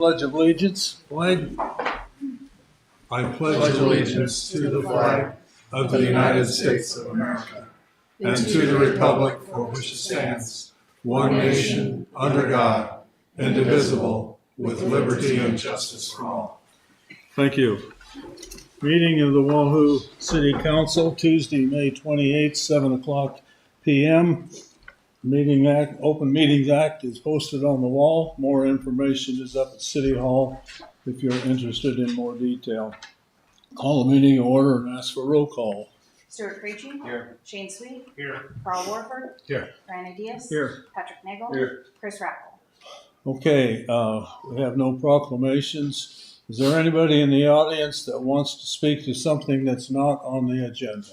Pledge of allegiance, flag. I pledge allegiance to the flag of the United States of America and to the republic for which it stands, one nation, under God, indivisible, with liberty and justice for all. Thank you. Meeting of the Wahoo City Council, Tuesday, May 28th, 7 o'clock p.m. Open Meetings Act is posted on the wall. More information is up at City Hall if you're interested in more detail. Call the meeting to order and ask for roll call. Stuart Creechy. Here. Shane Sweet. Here. Carl Warford. Here. Ryan Diaz. Here. Patrick Nagel. Here. Chris Rackle. Okay, we have no proclamations. Is there anybody in the audience that wants to speak to something that's not on the agenda?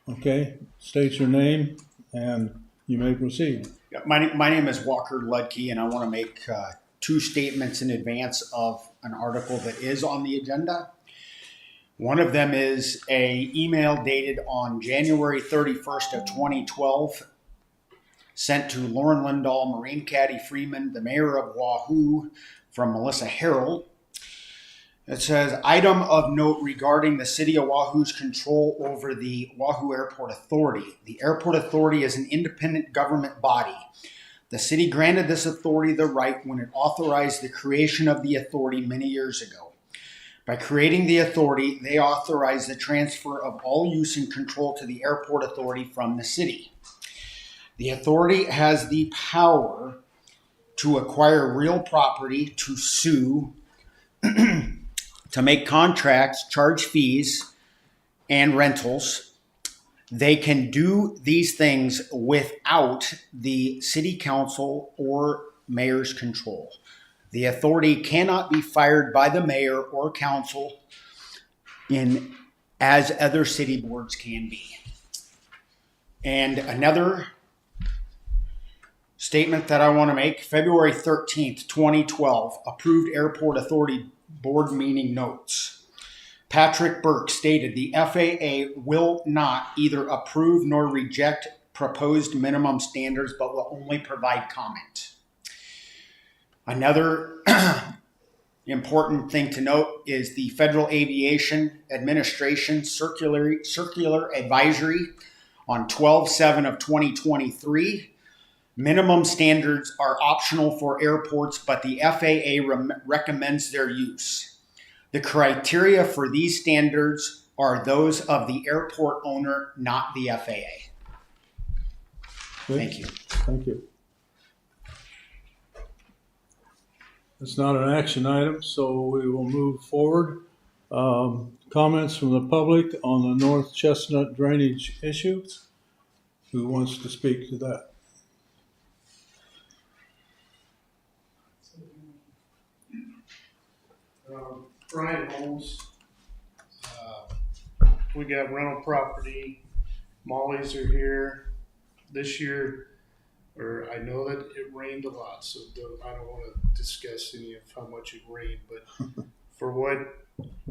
Okay, state your name and you may proceed. Yeah, my name is Walker Ludke, and I want to make two statements in advance of an article that is on the agenda. One of them is an email dated on January 31st of 2012, sent to Lauren Lindahl, Marine Caddy Freeman, the mayor of Wahoo, from Melissa Harrell. It says, item of note regarding the city of Wahoo's control over the Wahoo Airport Authority. The Airport Authority is an independent government body. The city granted this authority the right when it authorized the creation of the authority many years ago. By creating the authority, they authorized the transfer of all use and control to the Airport Authority from the city. The authority has the power to acquire real property, to sue, to make contracts, charge fees, and rentals. They can do these things without the city council or mayor's control. The authority cannot be fired by the mayor or council as other city boards can be. And another statement that I want to make, February 13th, 2012, approved Airport Authority Board meeting notes. Patrick Burke stated the FAA will not either approve nor reject proposed minimum standards, but will only provide comment. Another important thing to note is the Federal Aviation Administration circular advisory on 12/7 of 2023. Minimum standards are optional for airports, but the FAA recommends their use. The criteria for these standards are those of the airport owner, not the FAA. Good. Thank you. Thank you. It's not an action item, so we will move forward. Comments from the public on the North Chestnut drainage issue? Who wants to speak to that? Brian Holmes. We got rental property. Mollies are here this year, or I know that it rained a lot, so I don't want to discuss any of how much it rained, but for what?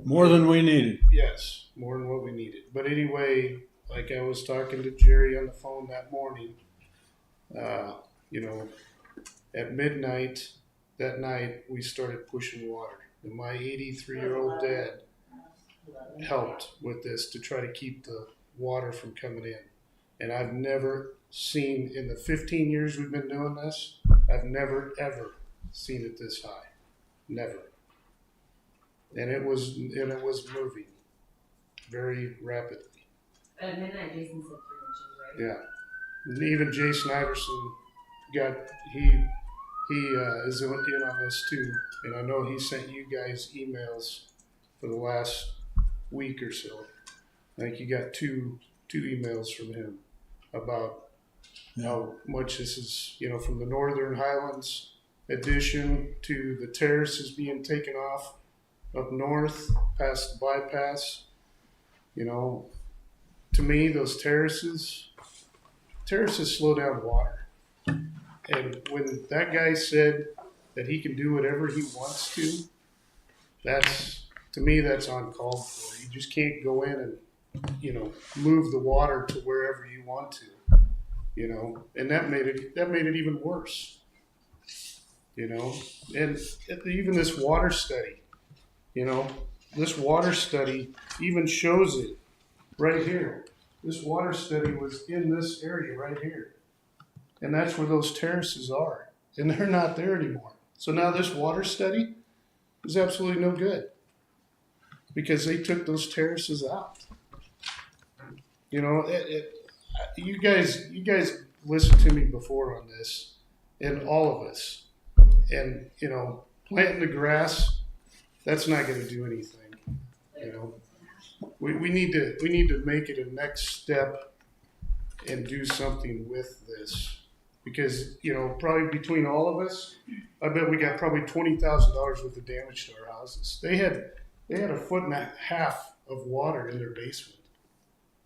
More than we needed. Yes, more than what we needed. But anyway, like I was talking to Jerry on the phone that morning, at midnight that night, we started pushing water. And my 83-year-old dad helped with this to try to keep the water from coming in. And I've never seen, in the 15 years we've been doing this, I've never, ever seen it this high. Never. And it was moving very rapidly. At midnight, Jason said 3 inches, right? Yeah. And even Jason Iverson he is in on this too, and I know he sent you guys emails for the last week or so. I think you got two emails from him about how much this is, from the Northern Highlands addition to the terraces being taken off up north past the bypass. To me, those terraces slow down water. And when that guy said that he can do whatever he wants to, to me, that's uncalled for. You just can't go in and, move the water to wherever you want to, and that made it even worse. you know, and even this water study, you know, this water study even shows it right here. This water study was in this area right here. And that's where those terraces are. And they're not there anymore. So now this water study is absolutely no good because they took those terraces out. You know, you guys listened to me before on this, and all of us. And, you know, planting the grass, that's not going to do anything. You know, we need to make it a next step and do something with this. Because, you know, probably between all of us, I bet we got probably $20,000 worth of damage to our houses. They had 1.5 feet of water in their basement.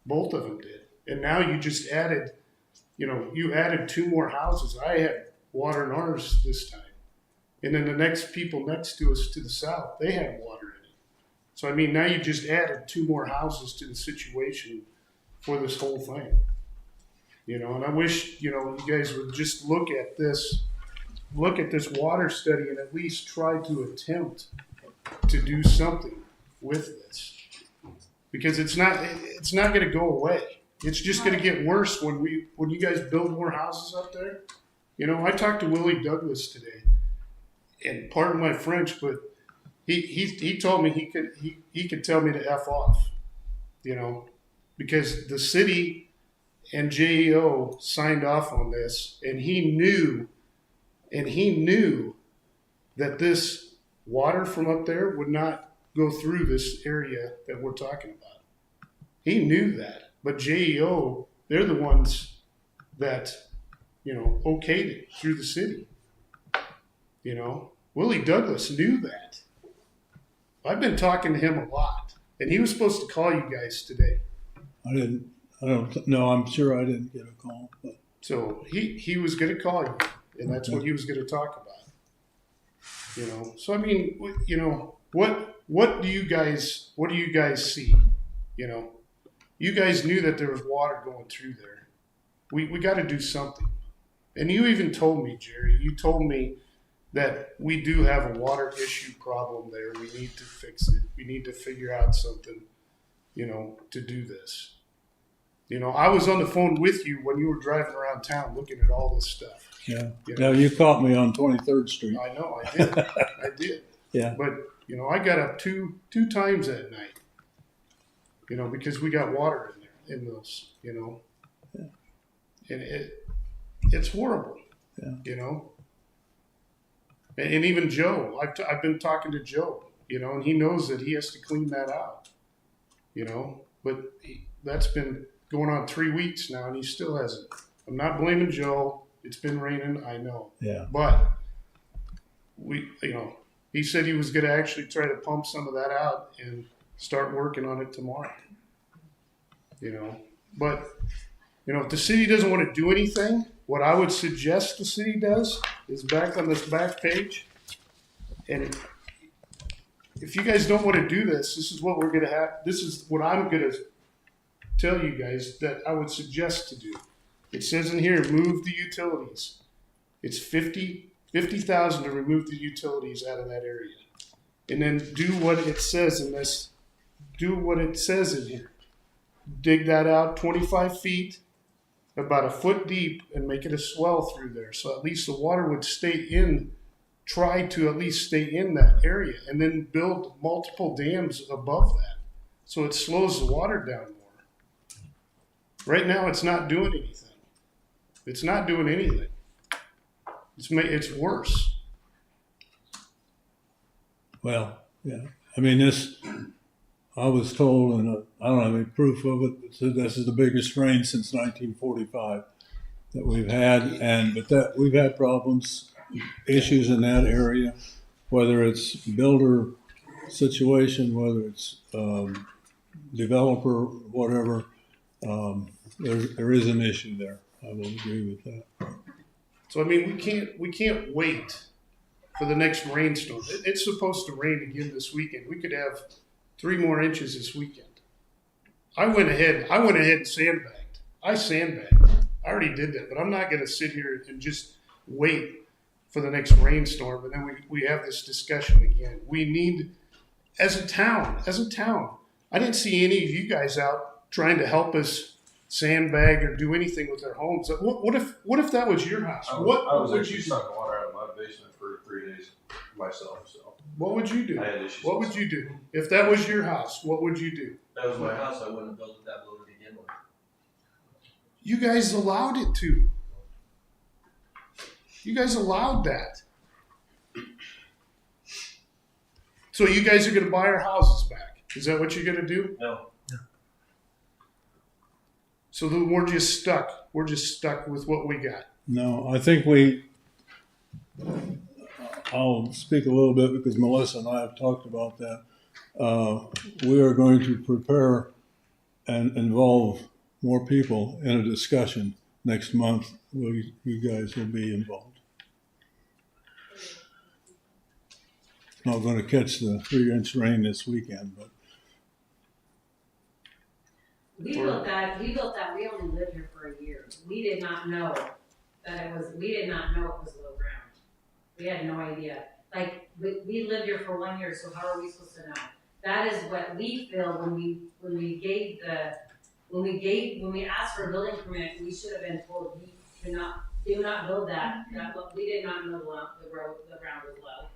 Both of them did. And now you just added, you know, you added 2 more houses. I had water in ours this time. And then the next people next to us to the south, they had water in it. So, I mean, now you just added 2 more houses to the situation for this whole thing. You know, and I wish, you know, you guys would just look at this water study and at least try to attempt to do something with this. Because it's not going to go away. It's just going to get worse when you guys build more houses up there. You know, I talked to Willie Douglas today, and pardon my French, but he told me he could tell me to F off, you know, because the city and JEO signed off on this, and he knew that this water from up there would not go through this area that we're talking about. He knew that, but JEO, they're the ones that, you know, okayed it through the city. You know, Willie Douglas knew that. I've been talking to him a lot, and he was supposed to call you guys today. I don't know. I'm sure I didn't get a call. But. So he was going to call you, and that's what he was going to talk about. You know. So I mean, you know, what do you guys see? You know, you guys knew that there was water going through there. We got to do something. And you even told me, Jerry. You told me that we do have a water issue problem there. We need to fix it. We need to figure out something, you know, to do this. You know, I was on the phone with you when you were driving around town looking at all this stuff. Yeah. You know? No, you caught me on 23rd Street. I know, I did. I did. Yeah. But, you know, I got up two times that night, you know, because we got water in there, in those, you know. Yeah. And it's horrible, you know. And even Joe, I've been talking to Joe, you know, and he knows that he has to clean that out, you know. But that's been going on 3 weeks now, and he still hasn't. I'm not blaming Joe. It's been raining, I know. Yeah. But you know, he said he was going to actually try to pump some of that out and start working on it tomorrow. You know, but you know, if the city doesn't want to do anything, what I would suggest the city does is back on this back page, and if you guys don't want to do this, this is what we're going to have. This is what I'm going to tell you guys that I would suggest to do. It says in here, move the utilities. It's $50,000 to remove the utilities out of that area. And then do what it says in this. Do what it says in here. Dig that out 25 feet, about a foot deep, and make it a swell through there. So at least the water would stay in, try to at least stay in that area, and then build multiple dams above that. So it slows the water down more. Right now, it's not doing anything. It's not doing anything. It's worse. Well, yeah. I mean, I was told, and I don't have any proof of it, but said this is the biggest rain since 1945 that we've had, but we've had problems, issues in that area, whether it's builder situation, whether it's developer, whatever. There is an issue there. I will agree with that. So I mean, we can't wait for the next rainstorm. It's supposed to rain again this weekend. We could have 3 more inches this weekend. I went ahead and sandbagged. I already did that, but I'm not going to sit here and just wait for the next rainstorm, and then we have this discussion again. We need, as a town, I didn't see any of you guys out trying to help us sandbag or do anything with our homes. What if that was your house? I What was would actually you do? sucking water out of my basement for 3 days myself. So What would you do? I had issues. What would you do if that was your house? What would you do? That was my house. I wouldn't have built it that low to begin with. You guys allowed it to. You guys allowed that. So you guys are going to buy our houses back. Is that what you're going to do? No. So then we're just stuck. We're just stuck with what we got. No, I think I'll speak a little bit because Melissa and I have talked about that. We are going to prepare and involve more people in a discussion next month where you guys will be involved. Not going to catch the 3-inch rain this weekend, but We built that, we only lived here for a year. We did not know we did not know it was low ground. We had no idea. Like, we lived here for 1 year, so how are we supposed to know? That is what we feel when we asked for a building permit, we should have been told, do not build that. We did not know the ground was low.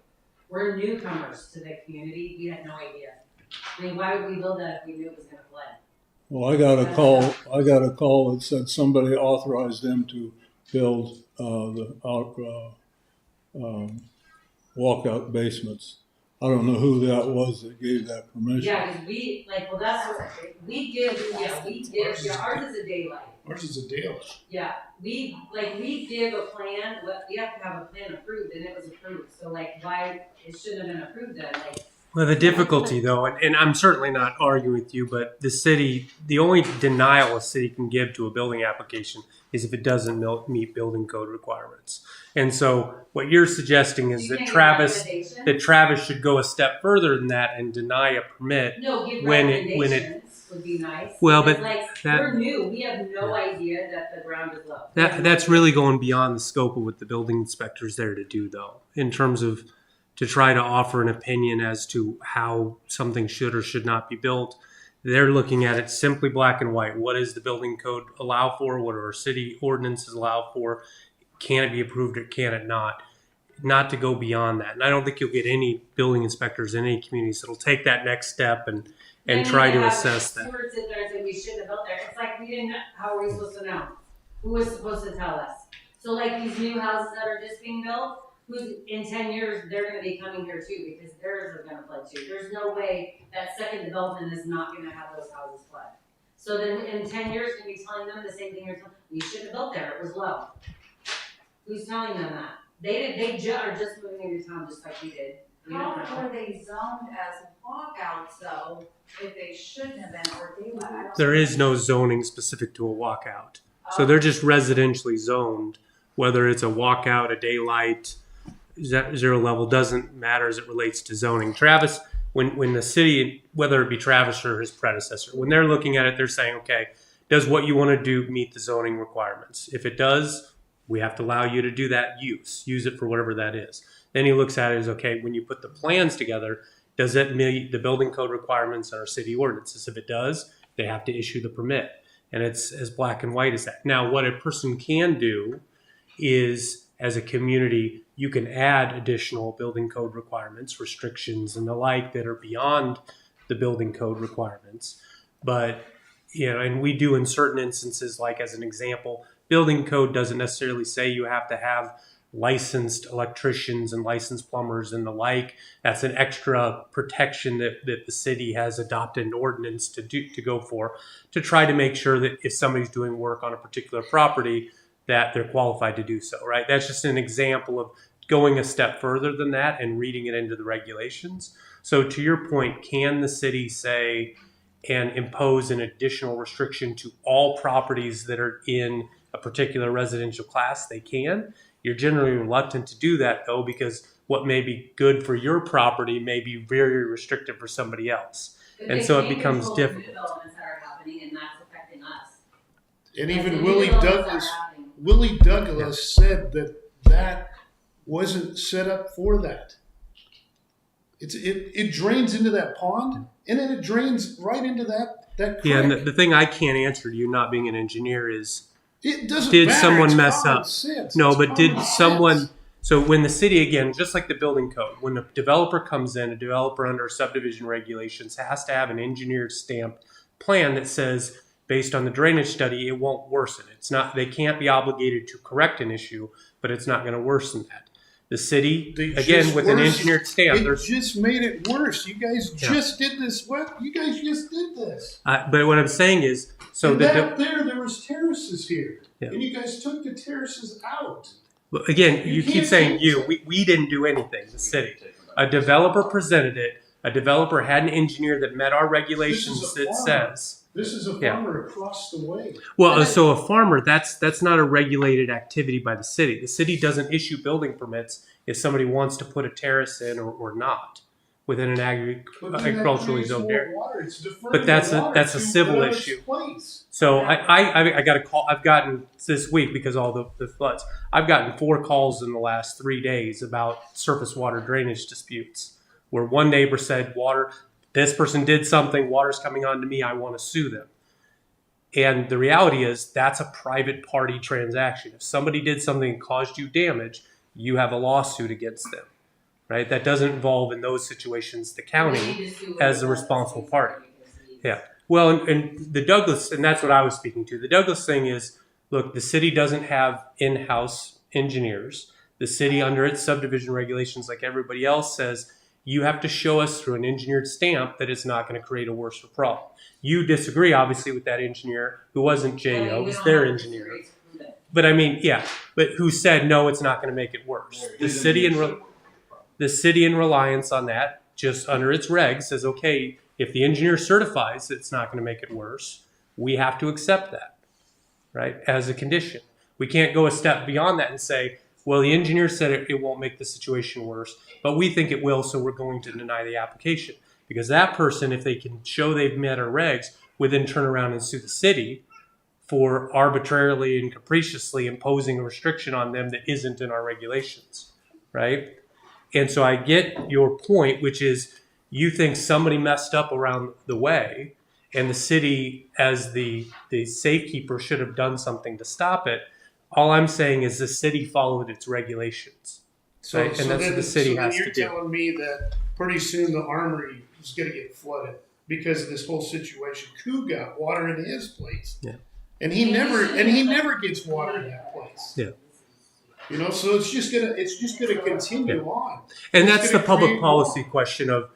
We're newcomers to the community. We had no idea. I mean, why would we build that if we knew it was gonna flood? well, I got a call that said somebody authorized them to build walkout basements. I don't know who that was that gave that permission. Yeah, because that's what, we give, ours is a daylight. Ours is a deal. Yeah, we give a plan, we have to have a plan approved, and it was approved, so why, it shouldn't have been approved then, Well, the difficulty, though, and I'm certainly not arguing with you, but the only denial a city can give to a building application is if it doesn't meet building code requirements. And so what you're suggesting is that Travis should go a step further than that and deny a permit. No, give when recommendations would be nice. Well, because, but we're new, we have no idea that the ground is low. That's really going beyond the scope of what the building inspector's there to do, though, in terms of to try to offer an opinion as to how something should or should not be built. They're looking at it simply black and white. What does the building code allow for? What do our city ordinances allow for? Can it be approved or can it not? Not to go beyond that. And I don't think you'll get any building inspectors in any communities that'll take that next step and try to assess that. Stewards sit there and say we shouldn't have built there. It's like we didn't. How are we supposed to know? Who was supposed to tell us? So these new houses that are just being built, who's in 10 years they're going to be coming here too because theirs are going to flood too. There's no way that second development is not going to have those houses flood. So then in 10 years, you're going to be telling them the same thing you're telling them. We shouldn't have built there. It was low. Who's telling them that? They are just moving into town just like we did. We don't know. How were they zoned as walkouts though, if they shouldn't have been, or daylight? There is no zoning specific to a walkout. So they're just residentially zoned. Whether it's a walkout, a daylight, zero level, doesn't matter as it relates to zoning. Travis, when the city, whether it be Travis or his predecessor, when they're looking at it, they're saying, okay, does what you want to do meet the zoning requirements? If it does, we have to allow you to do that use it for whatever that is. Then he looks at it as, okay, when you put the plans together, does it meet the building code requirements and our city ordinances? If it does, they have to issue the permit. And it's as black and white as that. Now, what a person can do is, as a community, you can add additional building code requirements, restrictions, and the like that are beyond the building code requirements. But, and we do in certain instances, like as an example, building code doesn't necessarily say you have to have licensed electricians and licensed plumbers and the like. That's an extra protection that the city has adopted an ordinance to go for, to try to make sure that if somebody's doing work on a particular property, that they're qualified to do so, right? That's just an example of going a step further than that and reading it into the regulations. So to your point, can the city say and impose an additional restriction to all properties that are in a particular residential class? They can. You're generally reluctant to do that, though, because what may be good for your property may be very restrictive for somebody else. But and they so it can't becomes control the difficult. developments that are happening, and that's affecting us. And As even the Willie developments that are Douglas, happening. Willie Douglas said that wasn't set up for that. It drains into that pond, and then it drains right into that creek. Yeah, and the thing I can't answer to you, not being an engineer, is It doesn't did matter. someone It's mess common up? sense. No, It's but did common someone? sense. So when the city, again, just like the building code, when a developer comes in, a developer under subdivision regulations has to have an engineered stamped plan that says, based on the drainage study, it won't worsen. It's not. They can't be obligated to correct an issue, but it's not going to worsen that. The city, They again, just with an worsened- engineered stamp, It there's. just made it worse. You guys Yeah. just did this. What? You guys just did this. But what I'm saying is, so and the back there was terraces here, Yeah. and you guys took the terraces out. But again, You you keep can't saying say- you. We didn't do anything. The city. A developer presented it. A developer had an engineer that met our regulations This is a that farm. says. This is a Yeah. farmer across the way. Well, so a farmer, that's not a regulated activity by the city. The city doesn't issue building permits if somebody wants to put a terrace in or not within an But then that agriculturally creates zoned more area. water. It's diverting But that's the a water to civil whatever its issue. place. So I got a call. I've gotten this week because all the floods. I've gotten 4 calls in the last 3 days about surface water drainage disputes, where one neighbor said, "Water, this person did something. Water's coming onto me. I want to sue them." And the reality is that's a private party transaction. If somebody did something and caused you damage, you have a lawsuit against them, right? That doesn't involve in those situations the county as the responsible party. Yeah. Well, and the Douglas, and that's what I was speaking to. The Douglas thing is, look, the city doesn't have in-house engineers. The city, under its subdivision regulations, like everybody else, says you have to show us through an engineered stamp that it's not going to create a worse problem. You disagree, obviously, with that engineer who wasn't JO, it was their engineer. But I mean, yeah, but who said no, it's not going to make it worse. The city in reliance on that, just under its regs, says, okay, if the engineer certifies it's not going to make it worse, we have to accept that, right, as a condition. We can't go a step beyond that and say, well, the engineer said it won't make the situation worse, but we think it will, so we're going to deny the application. Because that person, if they can show they've met our regs, would then turn around and sue the city for arbitrarily and capriciously imposing a restriction on them that isn't in our regulations, right? And so I get your point, which is you think somebody messed up around the way and the city, as the safekeeper, should have done something to stop it. All I'm saying is the city followed its regulations, right? And that's what the city has to do. You're telling me that pretty soon the armory is going to get flooded because of this whole situation. Koo got water in his place, Yeah. and he never gets water in that place. Yeah. You know, so it's just gonna continue on. And It's that's the gonna public create policy more. question of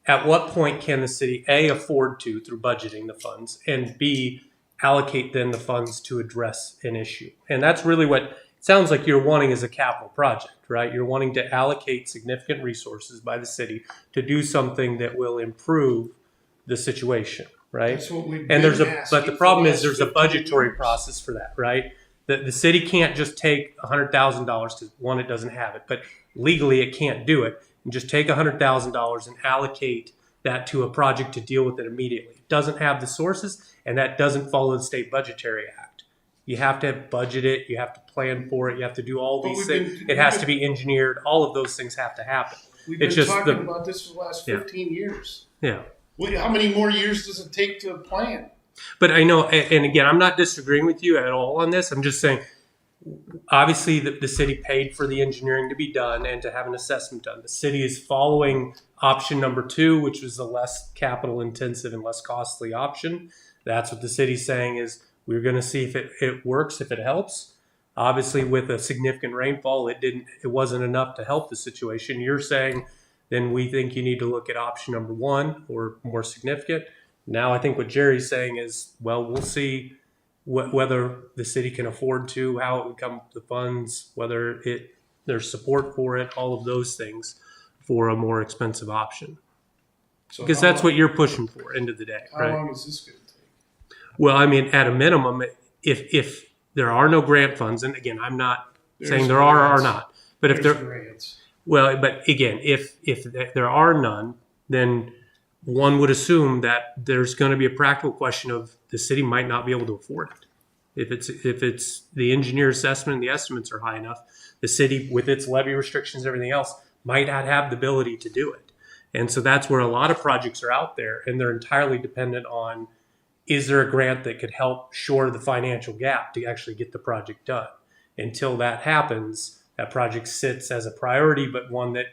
at what point can the city A, afford to through budgeting the funds, and B, allocate then the funds to address an issue. And that's really what it sounds like you're wanting as a capital project, right? You're wanting to allocate significant resources by the city to do something that will improve the situation, right? That's what we've And been but asking the for problem the is there's last a budgetary 15 years. process for that, right? The city can't just take $100,000 because one, it doesn't have it, but legally it can't do it, and just take $100,000 and allocate that to a project to deal with it immediately. It doesn't have the sources, and that doesn't follow the State Budgetary Act. You have to budget it, you have to plan for it, you have to do all But these we've things. been- It has to be engineered. All of those things have to happen. We've It's been just talking the- about this for the last Yeah. 15 years. Yeah. Wait, how many more years does it take to plan? But I know, and again, I'm not disagreeing with you at all on this. I'm just saying, obviously, the city paid for the engineering to be done and to have an assessment done. The city is following option number 2, which was the less capital intensive and less costly option. That's what the city's saying is we're going to see if it works, if it helps. Obviously, with a significant rainfall, it wasn't enough to help the situation. You're saying then we think you need to look at option number 1 or more significant. Now I think what Jerry's saying is, well, we'll see whether the city can afford to, how it would come up with the funds, whether there's support for it, all of those things for a more expensive option. So Because how that's long- what you're pushing for, end of the day, How right? long is this going to take? Well, I mean, at a minimum, if there are no grant funds, and again, I'm not saying there are or grants. not, but if There's there, grants. well, but again, if there are none, then one would assume that there's going to be a practical question of the city might not be able to afford it. If it's the engineer assessment and the estimates are high enough, The city, with its levy restrictions and everything else, might not have the ability to do it. And so that's where a lot of projects are out there, and they're entirely dependent on, is there a grant that could help shore the financial gap to actually get the project done? Until that happens, that project sits as a priority, but one that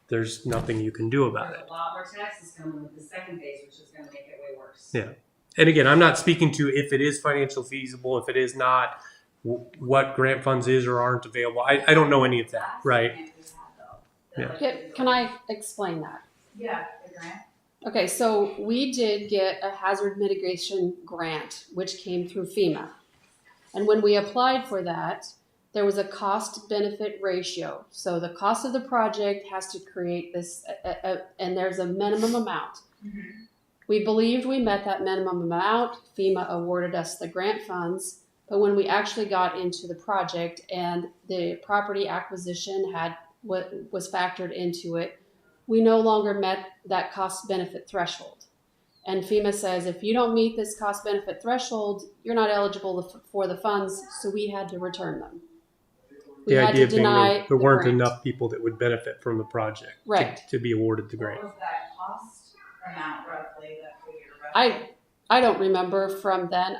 there's nothing you can do about There's it. a lot more taxes coming with the second phase, which is gonna make it way worse. Yeah. And again, I'm not speaking to if it is financially feasible, if it is not, what grant funds is or aren't available. I don't know any of that, Last right? grant we had, though, Yeah. Can I explain that? Yeah, the grant. Okay, so we did get a hazard mitigation grant, which came through FEMA. And when we applied for that, there was a cost benefit ratio. So the cost of the project has to create this, and there's a minimum amount. We believed we met that minimum amount. FEMA awarded us the grant funds. But when we actually got into the project and the property acquisition had what was factored into it, we no longer met that cost benefit threshold. And FEMA says, if you don't meet this cost benefit threshold, you're not eligible for the funds, so we had to return them. We The had idea to being deny there weren't the grant. enough people that would benefit from the project Right. to be awarded the What grant. was that cost amount roughly, that figure roughly? I don't remember from then,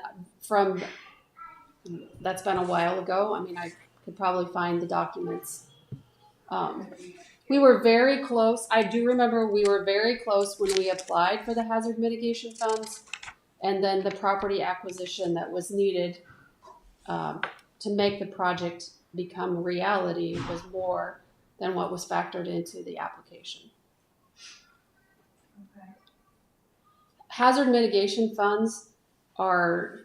that's been a while ago. I mean, I could probably find the documents. We were very close. I do remember we were very close when we applied for the hazard mitigation funds, and then the property acquisition that was needed to make the project become reality was more than what was factored into the application. Okay. Hazard mitigation funds are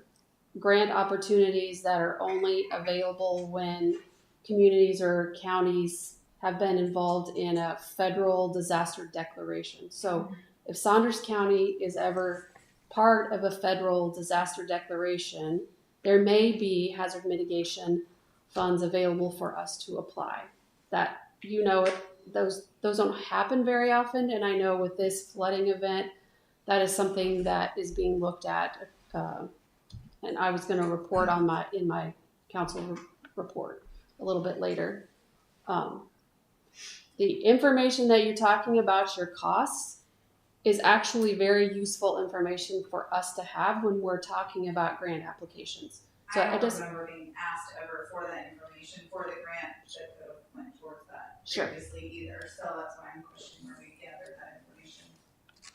grant opportunities that are only available when communities or counties have been involved in a federal disaster declaration. So if Saunders County is ever part of a federal disaster declaration, there may be hazard mitigation funds available for us to apply. That, those don't happen very often, and I know with this flooding event, that is something that is being looked at, and I was going to report on in my council report a little bit later. The information that you're talking about, your costs, is actually very useful information for us to have when we're talking about grant applications. So I I don't just, remember being asked ever for that information for the grant that could have went towards that Sure. previously either, so that's why I'm questioning where we gathered that information.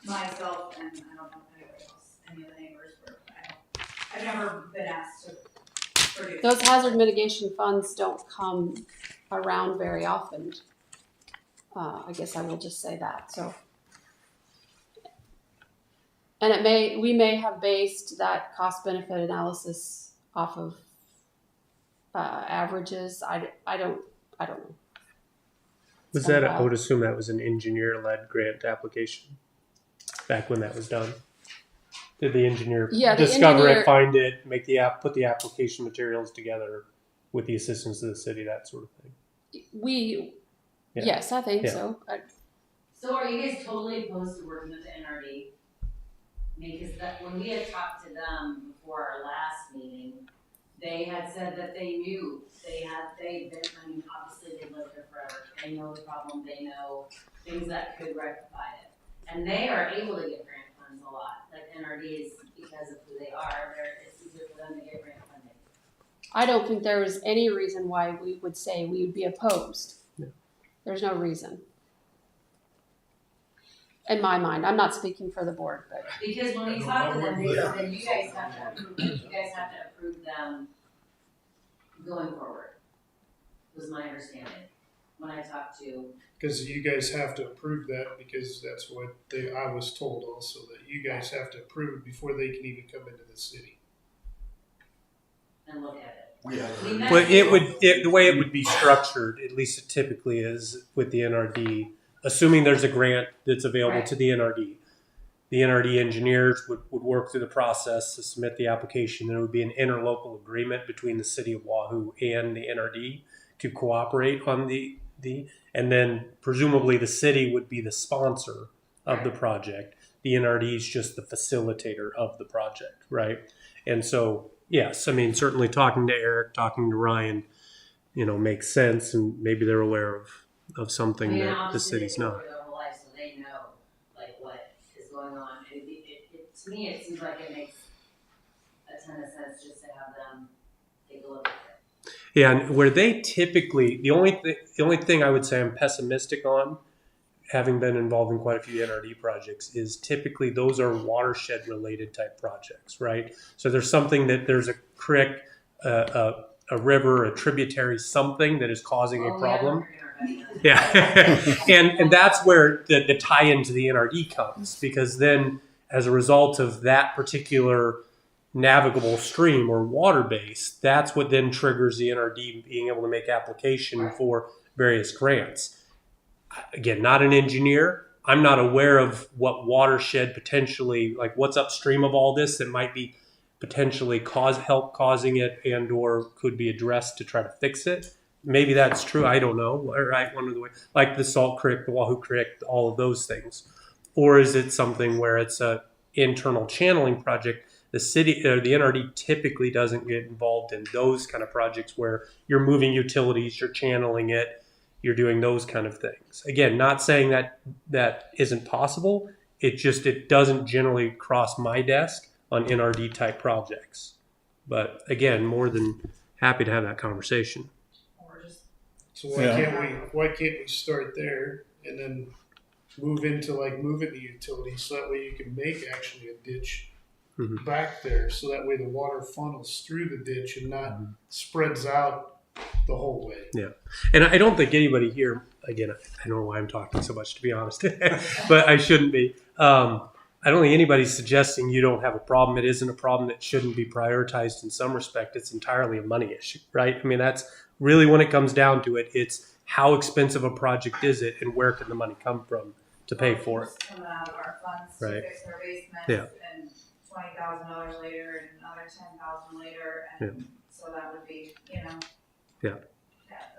Myself, and I don't know if anybody else, any of the neighbors were, I've never been asked to produce. those hazard mitigation funds don't come around very often. I guess I will just say that. So, and we may have based that cost benefit analysis off of averages. I don't know. Was that, I would assume that was an engineer-led grant application back when that was done. Did the engineer discover it, find it, put the application materials together with the assistance of the city, that sort of thing? Yes, I think so. So are you guys totally opposed to working with the NRD? Because when we had talked to them before our last meeting, they had said that they knew I mean, obviously they lived there forever. They know the problem, they know things that could rectify it. And they are able to get grant funds a lot. Like NRD is, because of who they are, it's easier for them to get grant funding. I don't think there was any reason why we would say we would be opposed. Yeah. There's no reason. In my mind, I'm not speaking for the board, but Because when we talked to them, they said that you guys have to approve them going forward, was my understanding, when I talked to. Because you guys have to approve that, because that's what I was told also, that you guys have to approve before they can even come into the city. And look at it. Yeah. Well, the way it would be structured, at least it typically is with the NRD, assuming there's a grant that's available to the NRD. The NRD engineers would work through the process to submit the application. There would be an interlocal agreement between the city of Wahoo and the NRD to cooperate on and then presumably the city would be the sponsor of the project. The NRD is just the facilitator of the project, right? And so, yes, I mean, certainly talking to Eric, talking to Ryan, makes sense, and maybe they're aware of I something mean, that the obviously city's they go not. through their whole life, so they know like what is going on. And to me, it seems like it makes a ton of sense just to have them take a look at it. Yeah, and where they typically the only thing I would say I'm pessimistic on, having been involved in quite a few NRD projects, is typically those are watershed related type projects, right? So there's something that there's a creek, a river, a tributary, something that is causing a problem. Yeah, and that's where the tie-in to the NRD comes, because then as a result of that particular navigable stream or water base, that's what then triggers the NRD being able to make application for various grants. Again, not an engineer. I'm not aware of what watershed potentially, like what's upstream of all this that might be potentially help causing it and or could be addressed to try to fix it. Maybe that's true. I don't know. Right, one of the way, like the Salt Creek, the Wahoo Creek, all of those things, or is it something where it's a internal channeling project? The city or the NRD typically doesn't get involved in those kind of projects where you're moving utilities, you're channeling it, you're doing those kind of things. Again, not saying that isn't possible. It doesn't generally cross my desk on NRD type projects. But again, more than happy to have that conversation. Or just So why can't we start there and then move into like moving the utilities so that way you can make actually a ditch back there, so that way the water funnels through the ditch and not spreads out the whole way. Yeah, and I don't think anybody here, again, I don't know why I'm talking so much, to be honest, but I shouldn't be. I don't think anybody's suggesting you don't have a problem. It isn't a problem that shouldn't be prioritized in some respect. It's entirely a money issue, right? I mean, that's really when it comes down to it. It's how expensive a project is it, and where can the money come from to pay for it? coming out of our funds Right. to fix their basements, Yeah. and $20,000 later, and another 10,000 later, and so that would be, Yeah.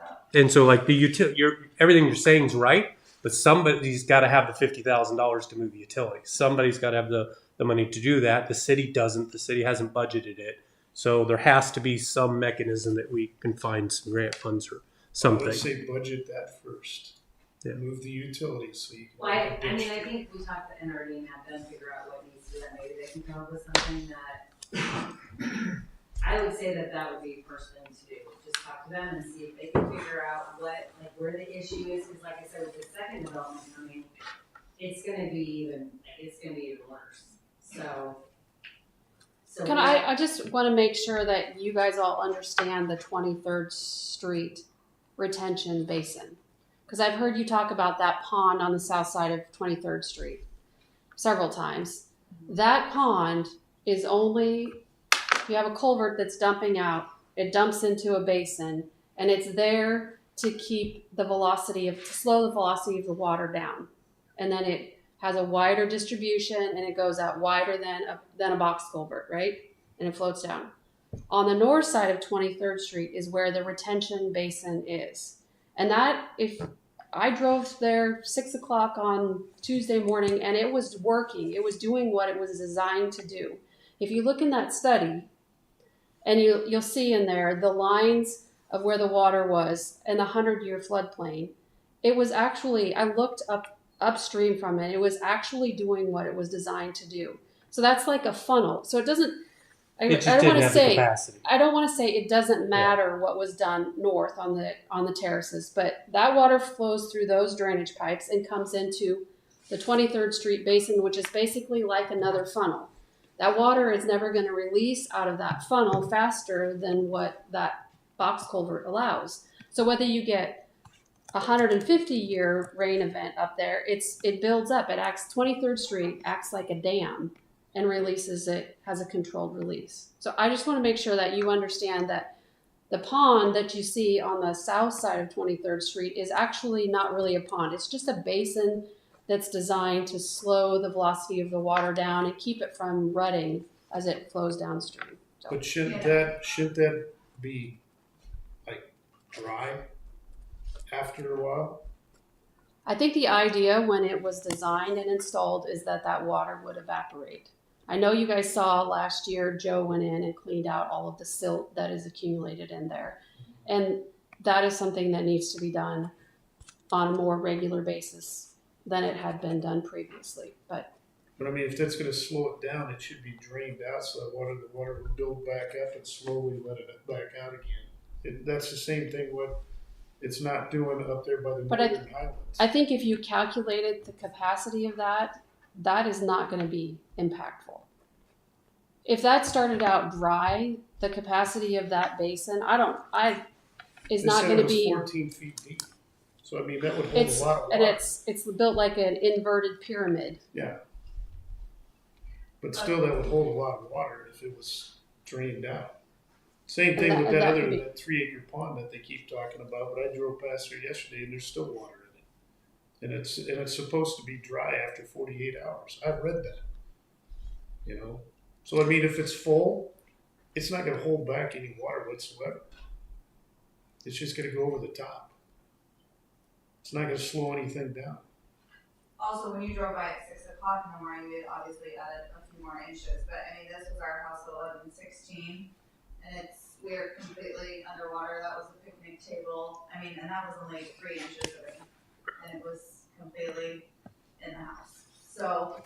up. And so, like everything you're saying is right, but somebody's got to have the $50,000 to move the utilities. Somebody's got to have the money to do that. The city doesn't. The city hasn't budgeted it, so there has to be some mechanism that we can find some grant funds or I something. would say budget that first. Yeah. Move the utilities so you can. Well, make a I mean, ditch. I think we talked to NRD and have them figure out what needs to be done. Maybe they can come up with something that I would say that would be the first thing to do. Just talk to them and see if they can figure out where the issue is. Because, like I said, with the second development coming, it's going to be even worse. So I just want to make sure that you guys all understand the 23rd Street retention basin. Because I've heard you talk about that pond on the south side of 23rd Street several times. That pond is only, you have a culvert that's dumping out, it dumps into a basin, and it's there to keep the velocity to slow the velocity of the water down. And then it has a wider distribution and it goes out wider than a box culvert, right? And it floats down. On the north side of 23rd Street is where the retention basin is. And that, if I drove there 6 o'clock on Tuesday morning and it was working, it was doing what it was designed to do. If you look in that study, and you'll see in there the lines of where the water was and the 100-year floodplain, it was actually, I looked upstream from it, it was actually doing what it was designed to do. So that's like a funnel. So it doesn't, I don't want to say, I don't want to say it doesn't matter what was done north on the terraces, but that water flows through those drainage pipes and comes into the 23rd Street basin, which is basically like another funnel. That water is never going to release out of that funnel faster than what that box culvert allows. So whether you get a 150-year rain event up there, it builds up. It acts, 23rd Street acts like a dam and releases it, has a controlled release. So I just want to make sure that you understand that the pond that you see on the south side of 23rd Street is actually not really a pond. It's just a basin that's designed to slow the velocity of the water down and keep it from rutting as it flows downstream. So, But shouldn't that be like dry after a while? I think the idea when it was designed and installed is that water would evaporate. I know you guys saw last year Joe went in and cleaned out all of the silt that is accumulated in there. And that is something that needs to be done on a more regular basis than it had been done previously. But But I mean, if that's gonna slow it down, it should be drained out so that the water will build back up and slowly let it back out again. That's the same thing what it's not doing up there by the But northern highlands. I think if you calculated the capacity of that, that is not going to be impactful. If that started out dry, the capacity of that basin, is They not said going it to was be. 14 feet deep. So I mean, that would hold It's a lot of and water. it's built like an inverted pyramid. Yeah. But still, that would hold a lot of water if it was drained out. Same thing with that could be. that 3-acre pond that they keep talking about. But I drove past there yesterday, and there's still water in it, and it's supposed to be dry after 48 hours. I've read that. You know, so I mean, if it's full, it's not going to hold back any water whatsoever. It's just going to go over the top. It's not going to slow anything down. Also, when you drove by at 6 o'clock in the morning, we had obviously added a few more inches, but I mean, this was our house at 1116, and we're completely underwater. That was a picnic table. I mean, and that was only 3 inches of rain, and it was completely in the house. So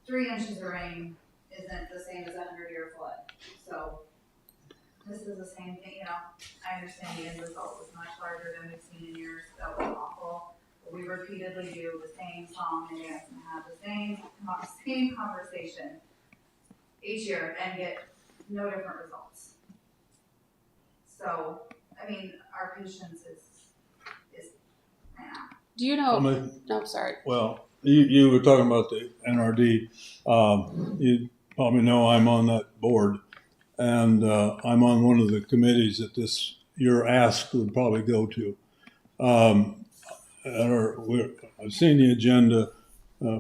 3 inches of rain isn't the same as a 100-year flood. So this is the same thing, you know. I understand the end result was much larger than we've seen in years. That was awful. But we repeatedly do the same song and dance and have the same conversation each year and get no different results. So, I mean, our patience is ran out. Do you know? I mean, No, sorry. well, you were talking about the NRD. You probably know I'm on that board, and I'm on one of the committees that your ask would probably go to. I've seen the agenda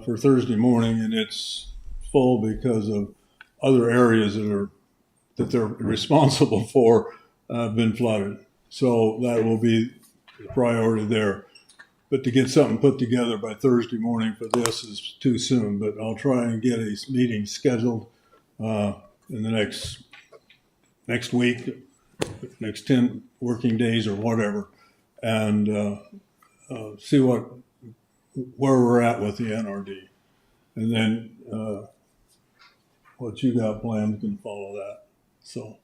for Thursday morning, and it's full because of other areas that they're responsible for been flooded. So that will be the priority there. But to get something put together by Thursday morning for this is too soon. But I'll try and get a meeting scheduled in the next week, next 10 working days or whatever, and see where we're at with the NRD. And then what you got planned can follow that. So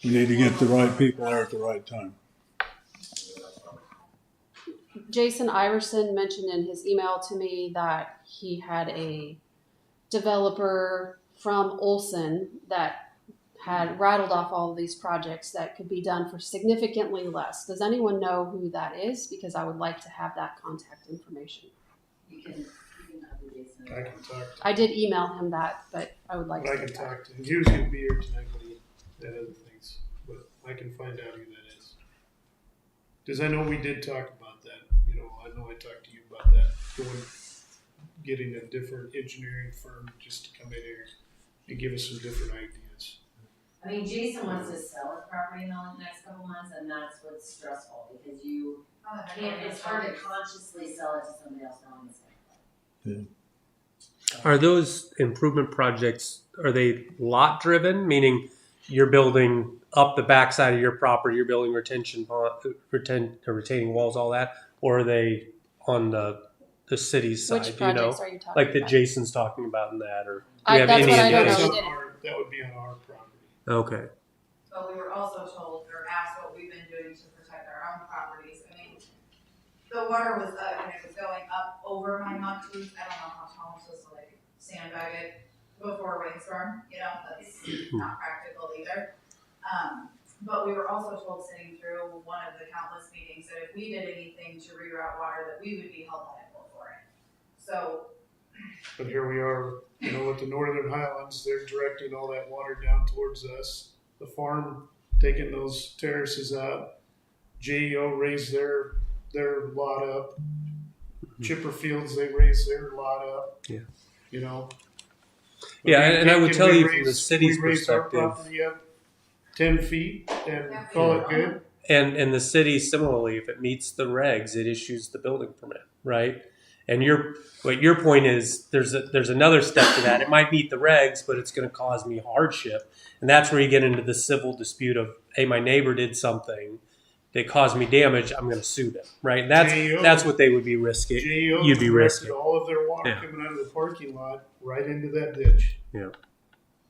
you need to get the right people there at the right time. Jason Iverson mentioned in his email to me that he had a developer from Olson that had rattled off all of these projects that could be done for significantly less. Does anyone know who that is? Because I would like to have that contact information. You can have the Jason. I can talk to him. I did email him that, but I would like But I to can get that. talk to him. He was going to be here tonight, but he had other things. But I can find out who that is. Because I know we did talk about that. You know, I know I talked to you about that. Getting a different engineering firm just to come in here and give us some different ideas. I mean, Jason wants to sell his property in the next couple months, and that's what's stressful, because you can't, it's hard to consciously sell it to somebody else knowing it's gonna flood. Are those improvement projects, are they lot driven? Meaning you're building up the backside of your property, you're building retaining walls, all that? Or are they on the city's side? Which Do you know? projects are you talking Like that about? Jason's talking about in that, or do you have That's any what I don't That's know. indication? We didn't. that would be on our property. Okay. But we were also told or asked what we've been doing to protect our own properties. I mean, the water was when it was going up over my mongoose. I don't know how tall I'm supposed to like sandbag it before a rainstorm. You know, that's not practical either. But we were also told sitting through one of the countless meetings that if we did anything to reroute water, that we would be held liable for it. So. But here we are, you know, with the Northern Highlands, they're directing all that water down towards us. The farm taking those terraces out. JEO raised their lot up. Chipper Fields, they raised their lot up. Yeah. You know. Yeah, and I would tell we you from the city's we raised our perspective, property up 10 feet and call it good. and the city similarly, if it meets the regs, it issues the building permit, right? And what your point is, there's another step to that. It might meet the regs, but it's going to cause me hardship, and that's where you get into the civil dispute of, hey, my neighbor did something that caused me damage. I'm going to sue them, right? And that's what they would be risking. JEO You'd be directed risking. all of their water Yeah. coming out of the parking lot right into that ditch. Yeah.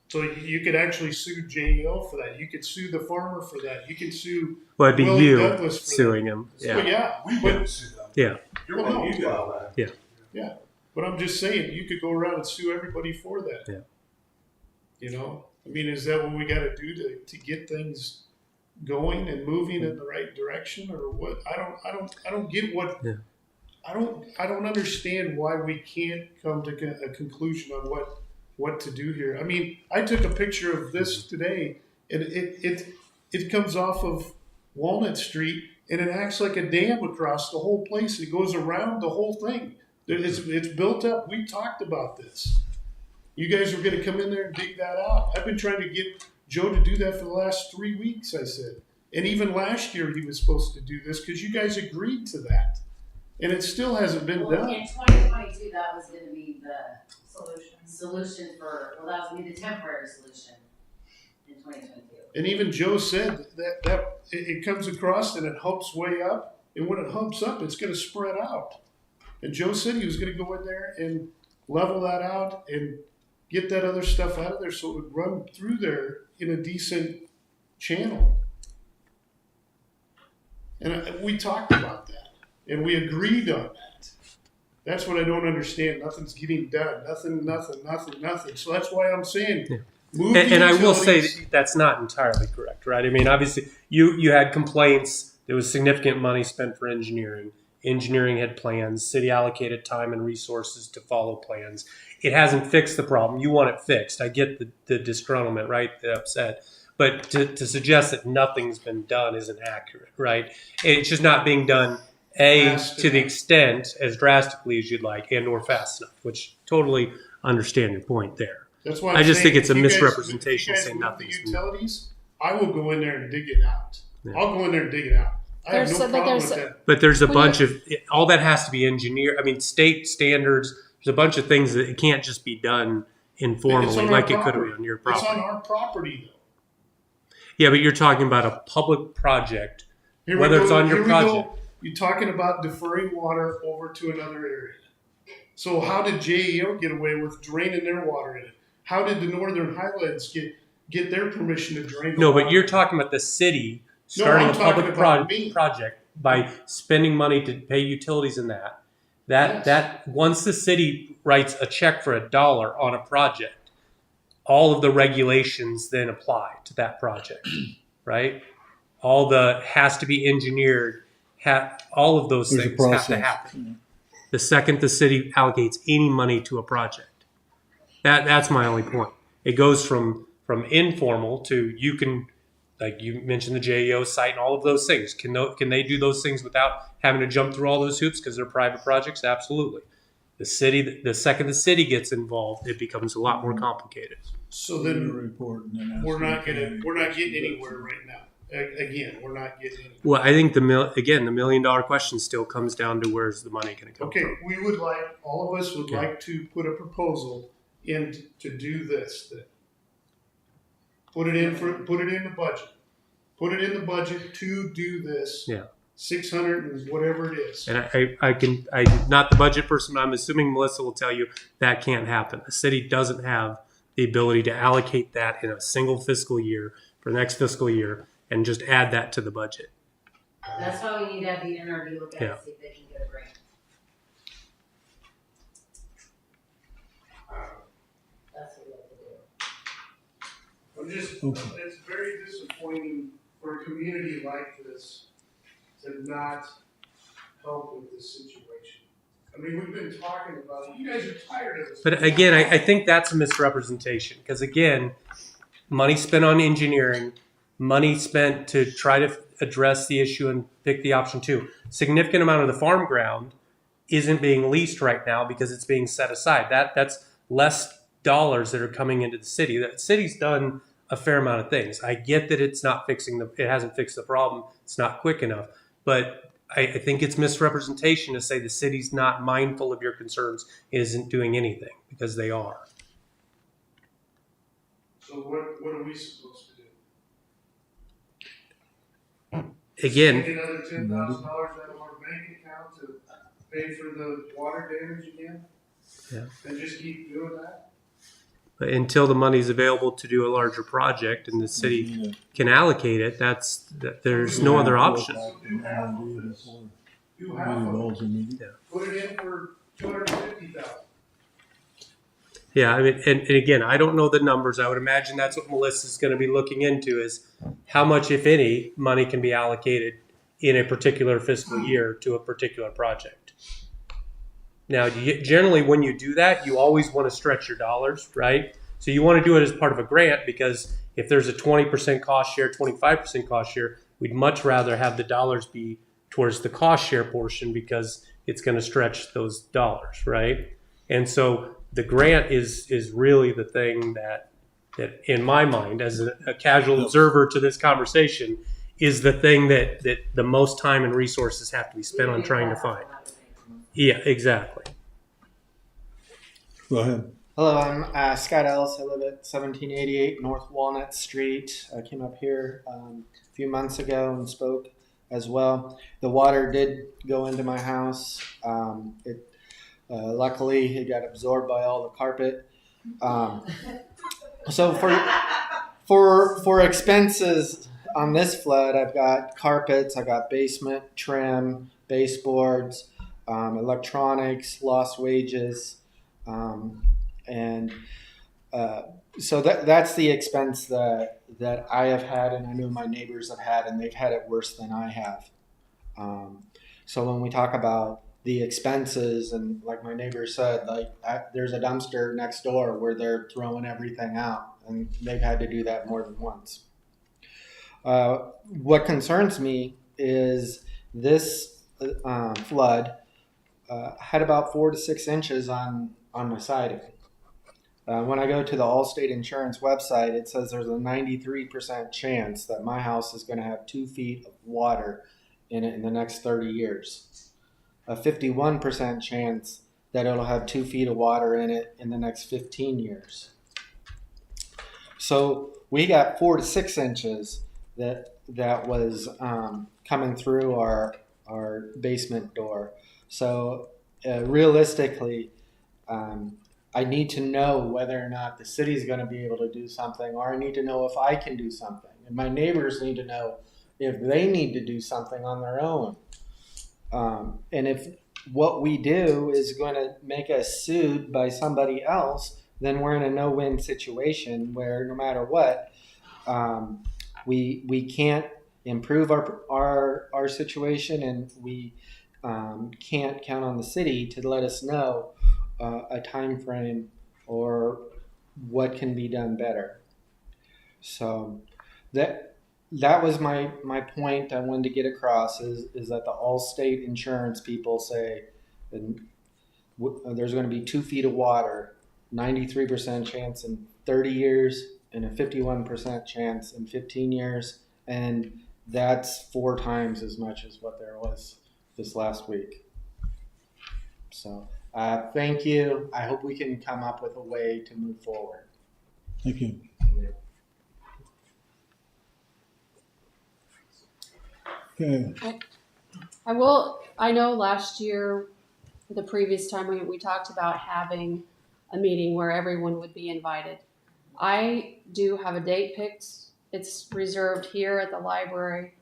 So you could actually sue JEO for that. You could sue the farmer for that. You could sue. Well, it'd be Willie you Douglas for suing him. Well, Yeah. yeah, We but wouldn't sue them. Yeah. You're Well, one, no. you got that. but I'm just saying you could go around and sue everybody for that. Yeah. You know, I mean, is that what we got to do to get things going and moving in the right direction, or what? I don't get what. Yeah. I don't understand why we can't come to a conclusion on what to do here. I mean, I took a picture of this today, and it comes off of Walnut Street, and it acts like a dam across the whole place. It goes around the whole thing. It's built up. We talked about this. You guys were going to come in there and dig that out. I've been trying to get Joe to do that for the last 3 weeks, I said. And even last year he was supposed to do this because you guys agreed to that. And it still hasn't been Well, done. in 2022, that was gonna be the Solution. that was gonna be the temporary solution in 2022. And even Joe said that it comes across and it humps way up. And when it humps up, it's going to spread out. And Joe said he was going to go in there and level that out and get that other stuff out of there so it would run through there in a decent channel. And we talked about that. And we agreed on that. That's what I don't understand. Nothing's getting done. Nothing. So that's why I'm saying, move the And I will say utilities. that's not entirely correct, right? I mean, obviously, you had complaints. There was significant money spent for engineering. Engineering had plans. City allocated time and resources to follow plans. It hasn't fixed the problem. You want it fixed. I get the disgruntlement, right? The upset. But to suggest that nothing's been done isn't accurate, right? It's just not being done, to the extent as drastically as you'd like and or fast enough, which totally understand your point there. That's why I just think it's a if you guys- misrepresentation if you guys saying move nothing's the been- utilities, I will go in there and dig it out. Yeah. I'll go in there and dig it out. I have There's no so- but problem there's with so- that. But there's a When bunch of, all that has to be engineered. I mean, state standards, there's a bunch of things that it can't just be done It's informally on like our it could property. be on your It's on property. our property though. Yeah, but you're talking about a public project. Here we Whether go- it's on your here we go. project. You're talking about deferring water over to another area. So how did JEO get away with draining their water in it? How did the Northern Highlands get their permission to drain the No, water? but you're talking about the city No, starting I'm a public talking about me. project by spending money to pay utilities in that. That once the city writes a check for $1 on a project, all of the regulations then apply to that project, right? All the has to be engineered, all of those There's a things have to process. happen. The second the city allocates any money to a project, that's my only point. It goes from informal to you can, like you mentioned, the JEO site and all of those things. Can they do those things without having to jump through all those hoops because they're private projects? Absolutely. The second the city gets involved, it becomes a lot more complicated. So then report and then we're not getting anywhere right now. Again, we're not getting anywhere. Well, I think the $1 million question still comes down to where's the money going to come Okay, from? we would like, all of us would Okay. like to put a proposal in to do this thing. Put it in the budget. Put it in the budget to do this. Yeah. 600 and whatever it is. And I'm not the budget person, but I'm assuming Melissa will tell you that can't happen. The city doesn't have the ability to allocate that in a single fiscal year for the next fiscal year and just add that to the budget. That's why we need to have the NRD look at Yeah. it, see if they can get a grant. That's what we have to do. I'm just, it's very disappointing for a community like this to not help with this situation. I mean, we've been talking about it. You guys are tired of this. But again, I think that's a misrepresentation because again, money spent on engineering, money spent to try to address the issue and pick the option 2. Significant amount of the farm ground isn't being leased right now because it's being set aside. That's less dollars that are coming into the city. The city's done a fair amount of things. I get that it hasn't fixed the problem. It's not quick enough, but I think it's misrepresentation to say the city's not mindful of your concerns, isn't doing anything, because they are. So what are we supposed to do? Again, Get another $10,000 out of our bank account to pay for the water damage again? Yeah. And just keep doing that? but until the money's available to do a larger project and the city can allocate it, there's no other option. Do half of it. Put it in for $250,000. Yeah, I mean, and again, I don't know the numbers. I would imagine that's what Melissa's going to be looking into is how much, if any, money can be allocated in a particular fiscal year to a particular project. Now, generally, when you do that, you always want to stretch your dollars, right? So you want to do it as part of a grant because if there's a 20% cost share, 25% cost share, we'd much rather have the dollars be towards the cost share portion because it's going to stretch those dollars, right? And so the grant is really the thing that in my mind, as a casual observer to this conversation, is the thing that the most time and resources have to be spent on trying to find. Yeah, exactly. Go ahead. Hello, I'm Scott Ellis. I live at 1788 North Walnut Street. I came up here a few months ago and spoke as well. The water did go into my house. Luckily, it got absorbed by all the carpet. So for expenses on this flood, I've got carpets, I've got basement trim, baseboards, electronics, lost wages, so that's the expense that I have had, and I know my neighbors have had, and they've had it worse than I have. So when we talk about the expenses, and like my neighbor said, there's a dumpster next door where they're throwing everything out, and they've had to do that more than once. What concerns me is this flood had about 4 to 6 inches on my siding. When I go to the Allstate Insurance website, it says there's a 93% chance that my house is going to have 2 feet of water in it in the next 30 years. A 51% chance that it'll have 2 feet of water in it in the next 15 years. So we got 4 to 6 inches that was coming through our basement door. So realistically, I need to know whether or not the city's going to be able to do something, or I need to know if I can do something. And my neighbors need to know if they need to do something on their own. And if what we do is going to make us sued by somebody else, then we're in a no-win situation where no matter what, we can't improve our situation, and we can't count on the city to let us know a time frame or what can be done better. So that was my point I wanted to get across is that the Allstate insurance people say there's going to be 2 feet of water, 93% chance in 30 years and a 51% chance in 15 years. And that's 4 times as much as what there was this last week. So thank you. I hope we can come up with a way to move forward. Thank you. Okay. I know last year, the previous time we talked about having a meeting where everyone would be invited. I do have a date picked. It's reserved here at the library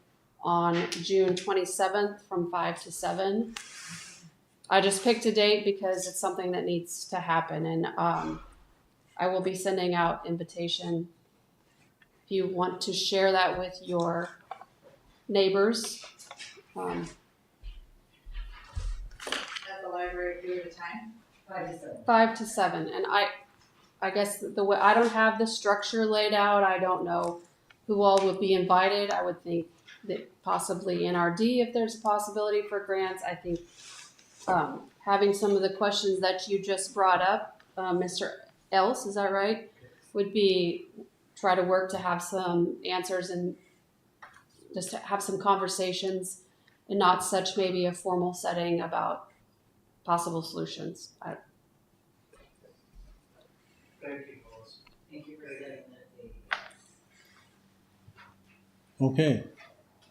on June 27th from 5 to 7. I just picked a date because it's something that needs to happen, and I will be sending out invitation if you want to share that with your neighbors. At the library, do the time? 5 to 7. 5 to 7, and I guess the way I don't have the structure laid out, I don't know who all would be invited. I would think that possibly NRD, if there's a possibility for grants. I think having some of the questions that you just brought up, Mr. Ellis, is that right? Would be try to work to have some answers and just to have some conversations and not such maybe a formal setting about possible solutions. Thank you, Melissa. Thank you for setting that date. Okay,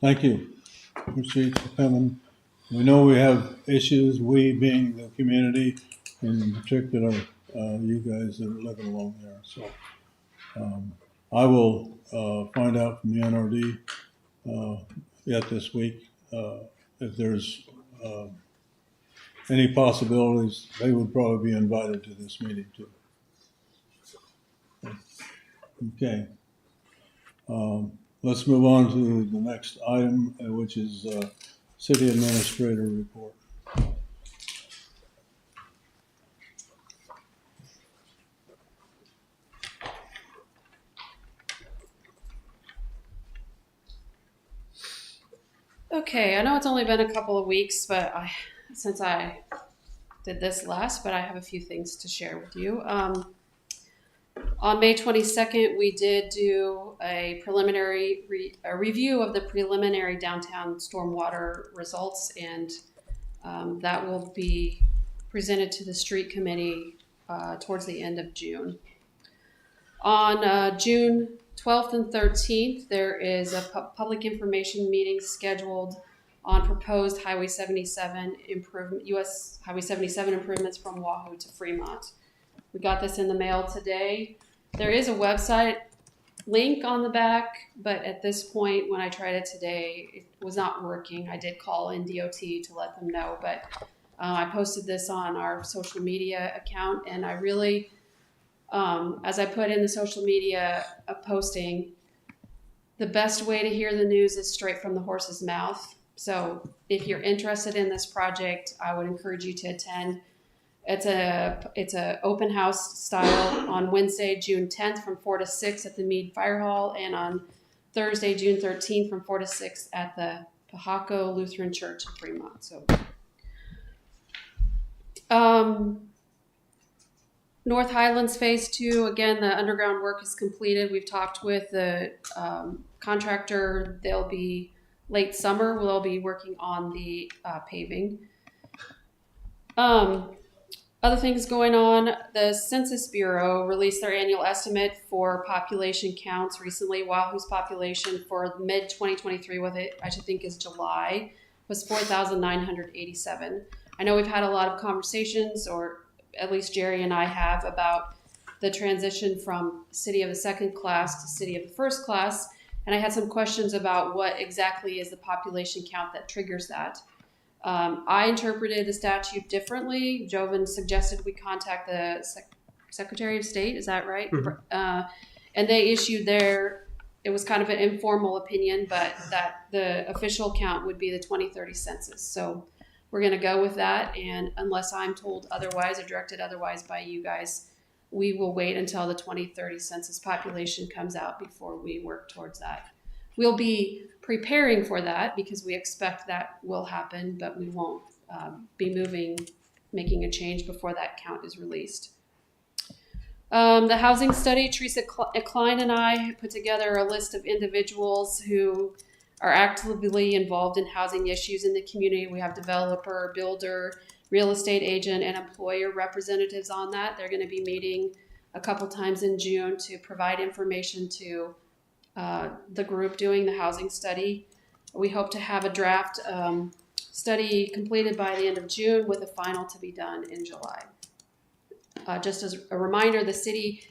thank you. Appreciate you coming. We know we have issues, we being the community, and in particular, you guys that are living along there, so. I will, find out from the NRD, yet this week, if there's, any possibilities, they would probably be invited to this meeting too. Okay. Let's move on to the next item, which is city administrator report. Okay, I know it's only been a couple of weeks, but since I did this last, but I have a few things to share with you. On May 22nd, we did do a preliminary review of the preliminary downtown stormwater results, and that will be presented to the street committee towards the end of June. On June 12th and 13th, there is a public information meeting scheduled on proposed Highway 77 U.S. Highway 77 improvements from Wahoo to Fremont. We got this in the mail today. There is a website link on the back, but at this point, when I tried it today, it was not working. I did call in DOT to let them know, but I posted this on our social media account, and I really, as I put in the social media posting, the best way to hear the news is straight from the horse's mouth. So if you're interested in this project, I would encourage you to attend. It's a open house style on Wednesday, June 10th from 4 to 6 at the Meade Fire Hall, and on Thursday, June 13th from 4 to 6 at the Pahaco Lutheran Church in Fremont. So, North Highlands Phase 2, again, the underground work is completed. We've talked with the contractor. They'll be late summer. We'll be working on the paving. Other things going on, the Census Bureau released their annual estimate for population counts recently. Wahoo's population for mid-2023, what I should think is July, was 4,987. I know we've had a lot of conversations, or at least Jerry and I have, about the transition from city of the second class to city of the first class, and I had some questions about what exactly is the population count that triggers that. I interpreted the statute differently. Jovan suggested we contact the Secretary of State. Is that right? Mm-hmm. And they issued it was kind of an informal opinion, but that the official count would be the 2030 census. So we're going to go with that. And unless I'm told otherwise or directed otherwise by you guys, we will wait until the 2030 census population comes out before we work towards that. We'll be preparing for that because we expect that will happen, but we won't be making a change before that count is released. The housing study, Teresa Klein and I put together a list of individuals who are actively involved in housing issues in the community. We have developer, builder, real estate agent, and employer representatives on that. They're going to be meeting a couple times in June to provide information to the group doing the housing study. We hope to have a draft study completed by the end of June with a final to be done in July. Just as a reminder, the city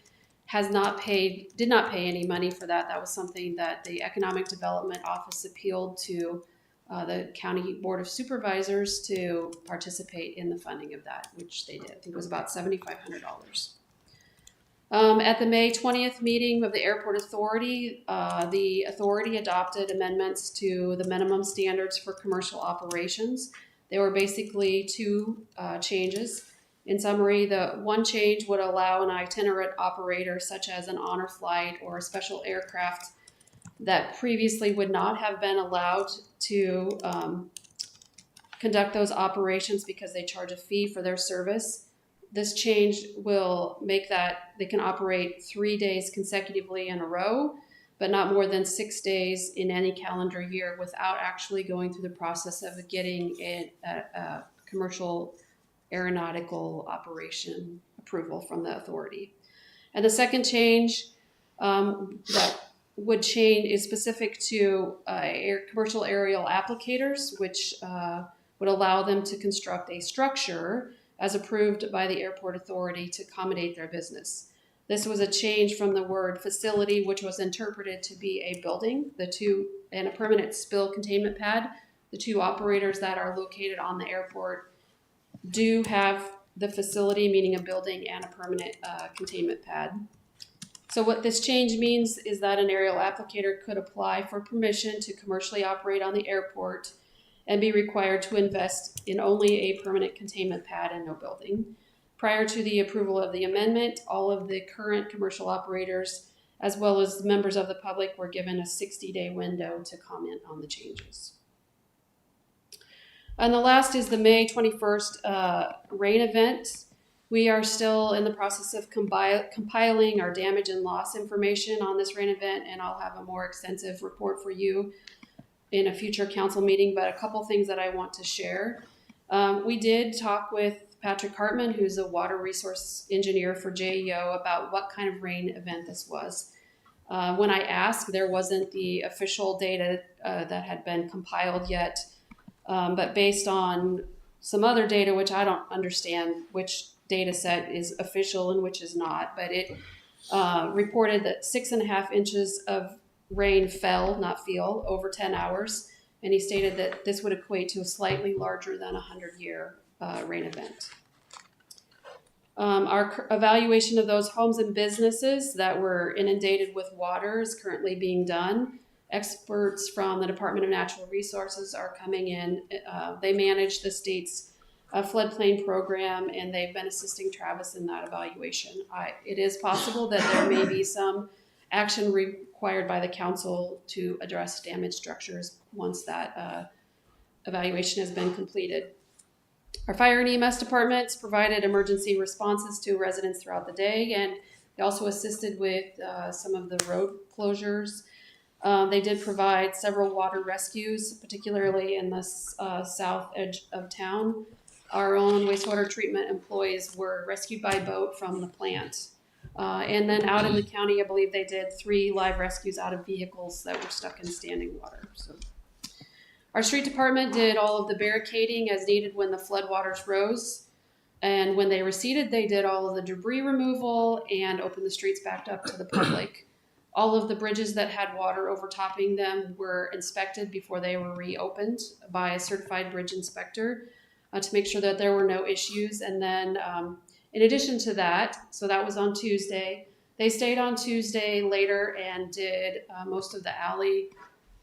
did not pay any money for that. That was something that the Economic Development Office appealed to the County Board of Supervisors to participate in the funding of that, which they did. I think it was about $7,500. At the May 20th meeting of the Airport Authority, the authority adopted amendments to the minimum standards for commercial operations. There were basically two changes. In summary, the one change would allow an itinerant operator, such as an honor flight or a special aircraft, that previously would not have been allowed to conduct those operations because they charge a fee for their service. This change will make that they can operate 3 days consecutively in a row, but not more than 6 days in any calendar year without actually going through the process of getting a commercial aeronautical operation approval from the authority. And the second change that would change is specific to commercial aerial applicators, which would allow them to construct a structure as approved by the airport authority to accommodate their business. This was a change from the word facility, which was interpreted to be a building, and a permanent spill containment pad. The two operators that are located on the airport do have the facility, meaning a building and a permanent containment pad. So what this change means is that an aerial applicator could apply for permission to commercially operate on the airport and be required to invest in only a permanent containment pad and no building. Prior to the approval of the amendment, all of the current commercial operators, as well as members of the public, were given a 60-day window to comment on the changes. And the last is the May 21st rain event. We are still in the process of compiling our damage and loss information on this rain event, and I'll have a more extensive report for you in a future council meeting, but a couple things that I want to share. We did talk with Patrick Hartman, who's a water resource engineer for JEO, about what kind of rain event this was. When I asked, there wasn't the official data that had been compiled yet, but based on some other data, which I don't understand which data set is official and which is not, but it reported that 6.5 inches of rain fell, not feel, over 10 hours. And he stated that this would equate to a slightly larger than 100-year rain event. Our evaluation of those homes and businesses that were inundated with water is currently being done. Experts from the Department of Natural Resources are coming in. They manage the state's floodplain program, and they've been assisting Travis in that evaluation. It is possible that there may be some action required by the council to address damaged structures once that evaluation has been completed. Our fire and EMS departments provided emergency responses to residents throughout the day, and they also assisted with some of the road closures. They did provide several water rescues, particularly in the south edge of town. Our own wastewater treatment employees were rescued by boat from the plant. And then out in the county, I believe they did 3 live rescues out of vehicles that were stuck in standing water. So, our street department did all of the barricading as needed when the floodwaters rose. And when they receded, they did all of the debris removal and opened the streets back up to the public. All of the bridges that had water overtopping them were inspected before they were reopened by a certified bridge inspector to make sure that there were no issues. And then in addition to that, so that was on Tuesday, they stayed on Tuesday later and did most of the alley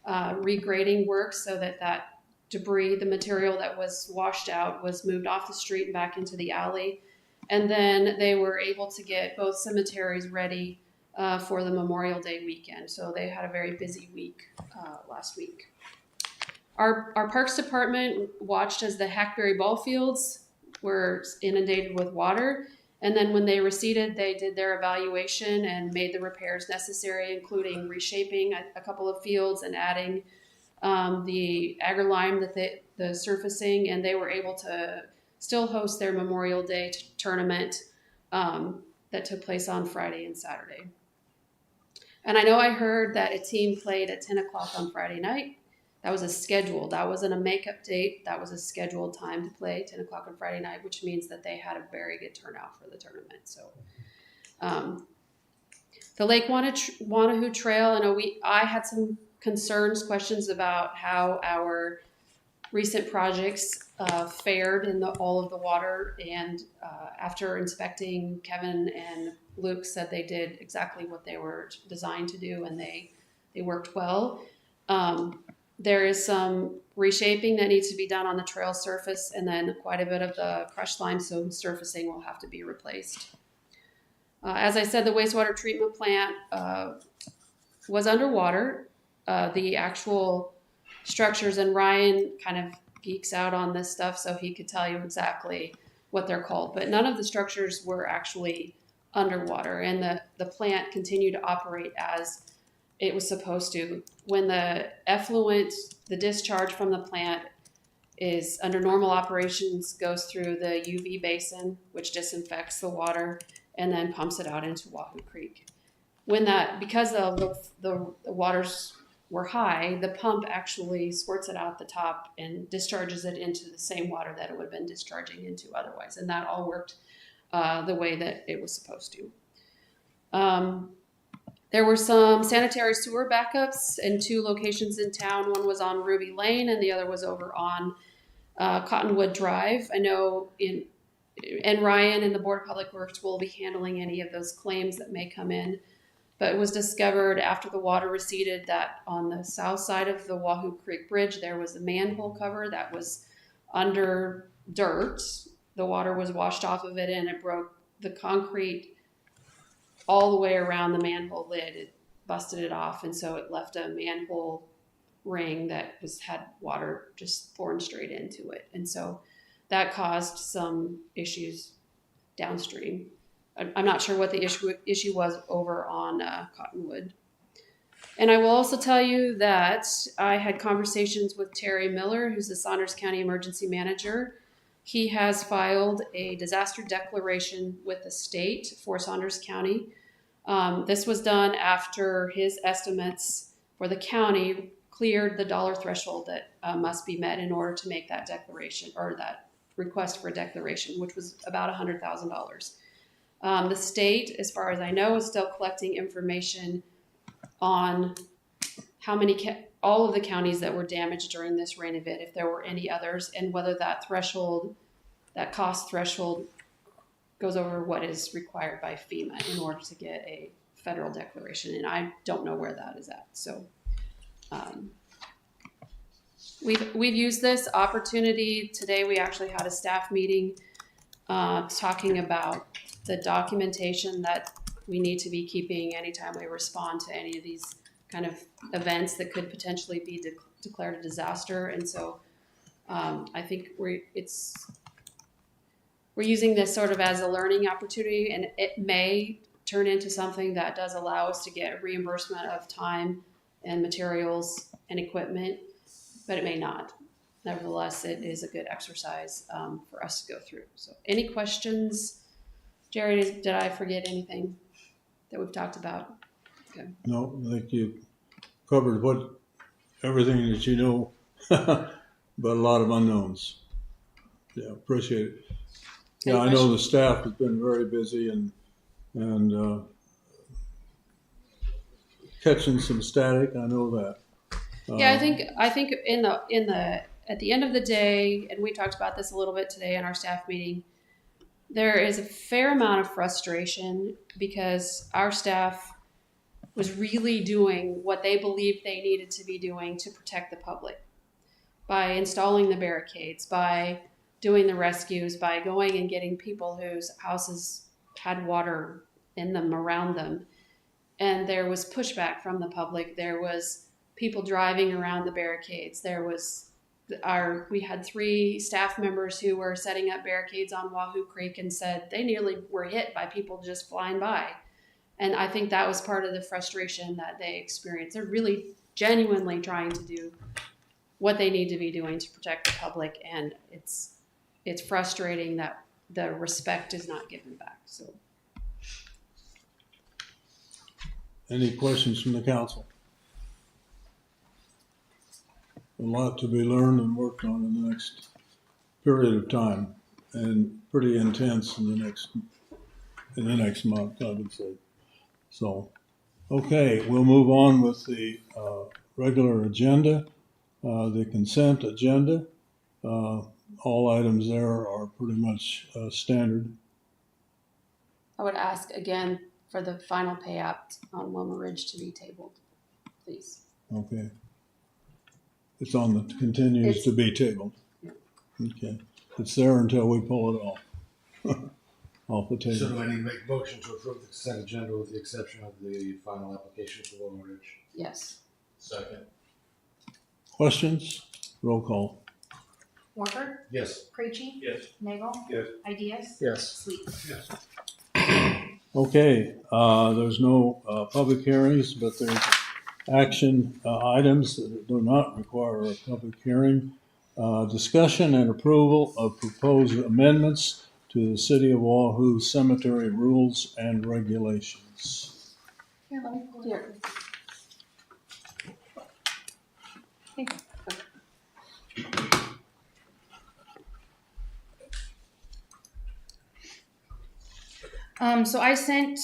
regrading work so that debris, the material that was washed out, was moved off the street and back into the alley. And then they were able to get both cemeteries ready for the Memorial Day weekend. So they had a very busy week last week. Our Parks Department watched as the Hackberry ball fields were inundated with water. And then when they receded, they did their evaluation and made the repairs necessary, including reshaping a couple of fields and adding the agar-lime, the surfacing, and they were able to still host their Memorial Day tournament that took place on Friday and Saturday. And I know I heard that a team played at 10 o'clock on Friday night. That was a scheduled, that wasn't a makeup date. That was a scheduled time to play, 10 o'clock on Friday night, which means that they had a very good turnout for the tournament. So the Lake Wahoo Trail, I had some questions about how our recent projects fared in all of the water. And after inspecting, Kevin and Luke said they did exactly what they were designed to do, and they worked well. There is some reshaping that needs to be done on the trail surface, and then quite a bit of the crushed limestone surfacing will have to be replaced. As I said, the wastewater treatment plant was underwater. The actual structures, and Ryan kind of geeks out on this stuff, so he could tell you exactly what they're called, but none of the structures were actually underwater, and the plant continued to operate as it was supposed to. When the effluent, the discharge from the plant is under normal operations, goes through the UV basin, which disinfects the water, and then pumps it out into Wahoo Creek. When that, because the waters were high, the pump actually squirts it out the top and discharges it into the same water that it would have been discharging into otherwise. And that all worked the way that it was supposed to. There were some sanitary sewer backups in 2 locations in town. One was on Ruby Lane and the other was over on Cottonwood Drive. I know and Ryan and the Board of Public Works will be handling any of those claims that may come in. But it was discovered after the water receded that on the south side of the Wahoo Creek Bridge, there was a manhole cover that was under dirt. The water was washed off of it and it broke the concrete all the way around the manhole lid. It busted it off, and so it left a manhole ring that had water just pouring straight into it. And so that caused some issues downstream. I'm not sure what the issue was over on Cottonwood. And I will also tell you that I had conversations with Terry Miller, who's the Saunders County Emergency Manager. He has filed a disaster declaration with the state for Saunders County. This was done after his estimates for the county cleared the dollar threshold that must be met in order to make that declaration, or that request for a declaration, which was about $100,000. The state, as far as I know, is still collecting information on how many, all of the counties that were damaged during this rain event, if there were any others, and whether that threshold, that cost threshold, goes over what is required by FEMA in order to get a federal declaration. And I don't know where that is at. So we've used this opportunity. Today we actually had a staff meeting talking about the documentation that we need to be keeping anytime we respond to any of these kind of events that could potentially be declared a disaster. And so I think we're using this sort of as a learning opportunity, and it may turn into something that does allow us to get reimbursement of time and materials and equipment, but it may not. Nevertheless, it is a good exercise for us to go through. So any questions? Jerry, did I forget anything that we've talked about? Okay. No, I think you covered everything that you know, but a lot of unknowns. Yeah, appreciate it. Yeah, I know the staff has been very busy and catching some static. I know that. Yeah, I think at the end of the day, and we talked about this a little bit today in our staff meeting, there is a fair amount of frustration because our staff was really doing what they believed they needed to be doing to protect the public by installing the barricades, by doing the rescues, by going and getting people whose houses had water in them, around them. And there was pushback from the public. There was people driving around the barricades. We had 3 staff members who were setting up barricades on Wahoo Creek and said they nearly were hit by people just flying by. And I think that was part of the frustration that they experienced. They're really genuinely trying to do what they need to be doing to protect the public, and it's frustrating that the respect is not given back. So, Any questions from the council? A lot to be learned and worked on in the next period of time, and pretty intense in the next month, I would say. So, okay, we'll move on with the regular agenda, the consent agenda. All items there are pretty much standard. I would ask again for the final payout on Wilma Ridge to be tabled, please. Okay. It's on the continues to be tabled. Yeah. Okay. It's there until we pull it off. Off the table. So do I need to make a motion to approve the consent agenda with the exception of the final application for Wilma Ridge? Yes. Second. Questions? Roll call. Walker, Yes. Preachy, Yes. Nagel, Yes. Ideas, Yes. Sweet. Okay, there's no public hearings, but there's action items that do not require a public hearing. Discussion and approval of proposed amendments to the City of Wahoo Cemetery rules and regulations. Here, let me pull it up. So I sent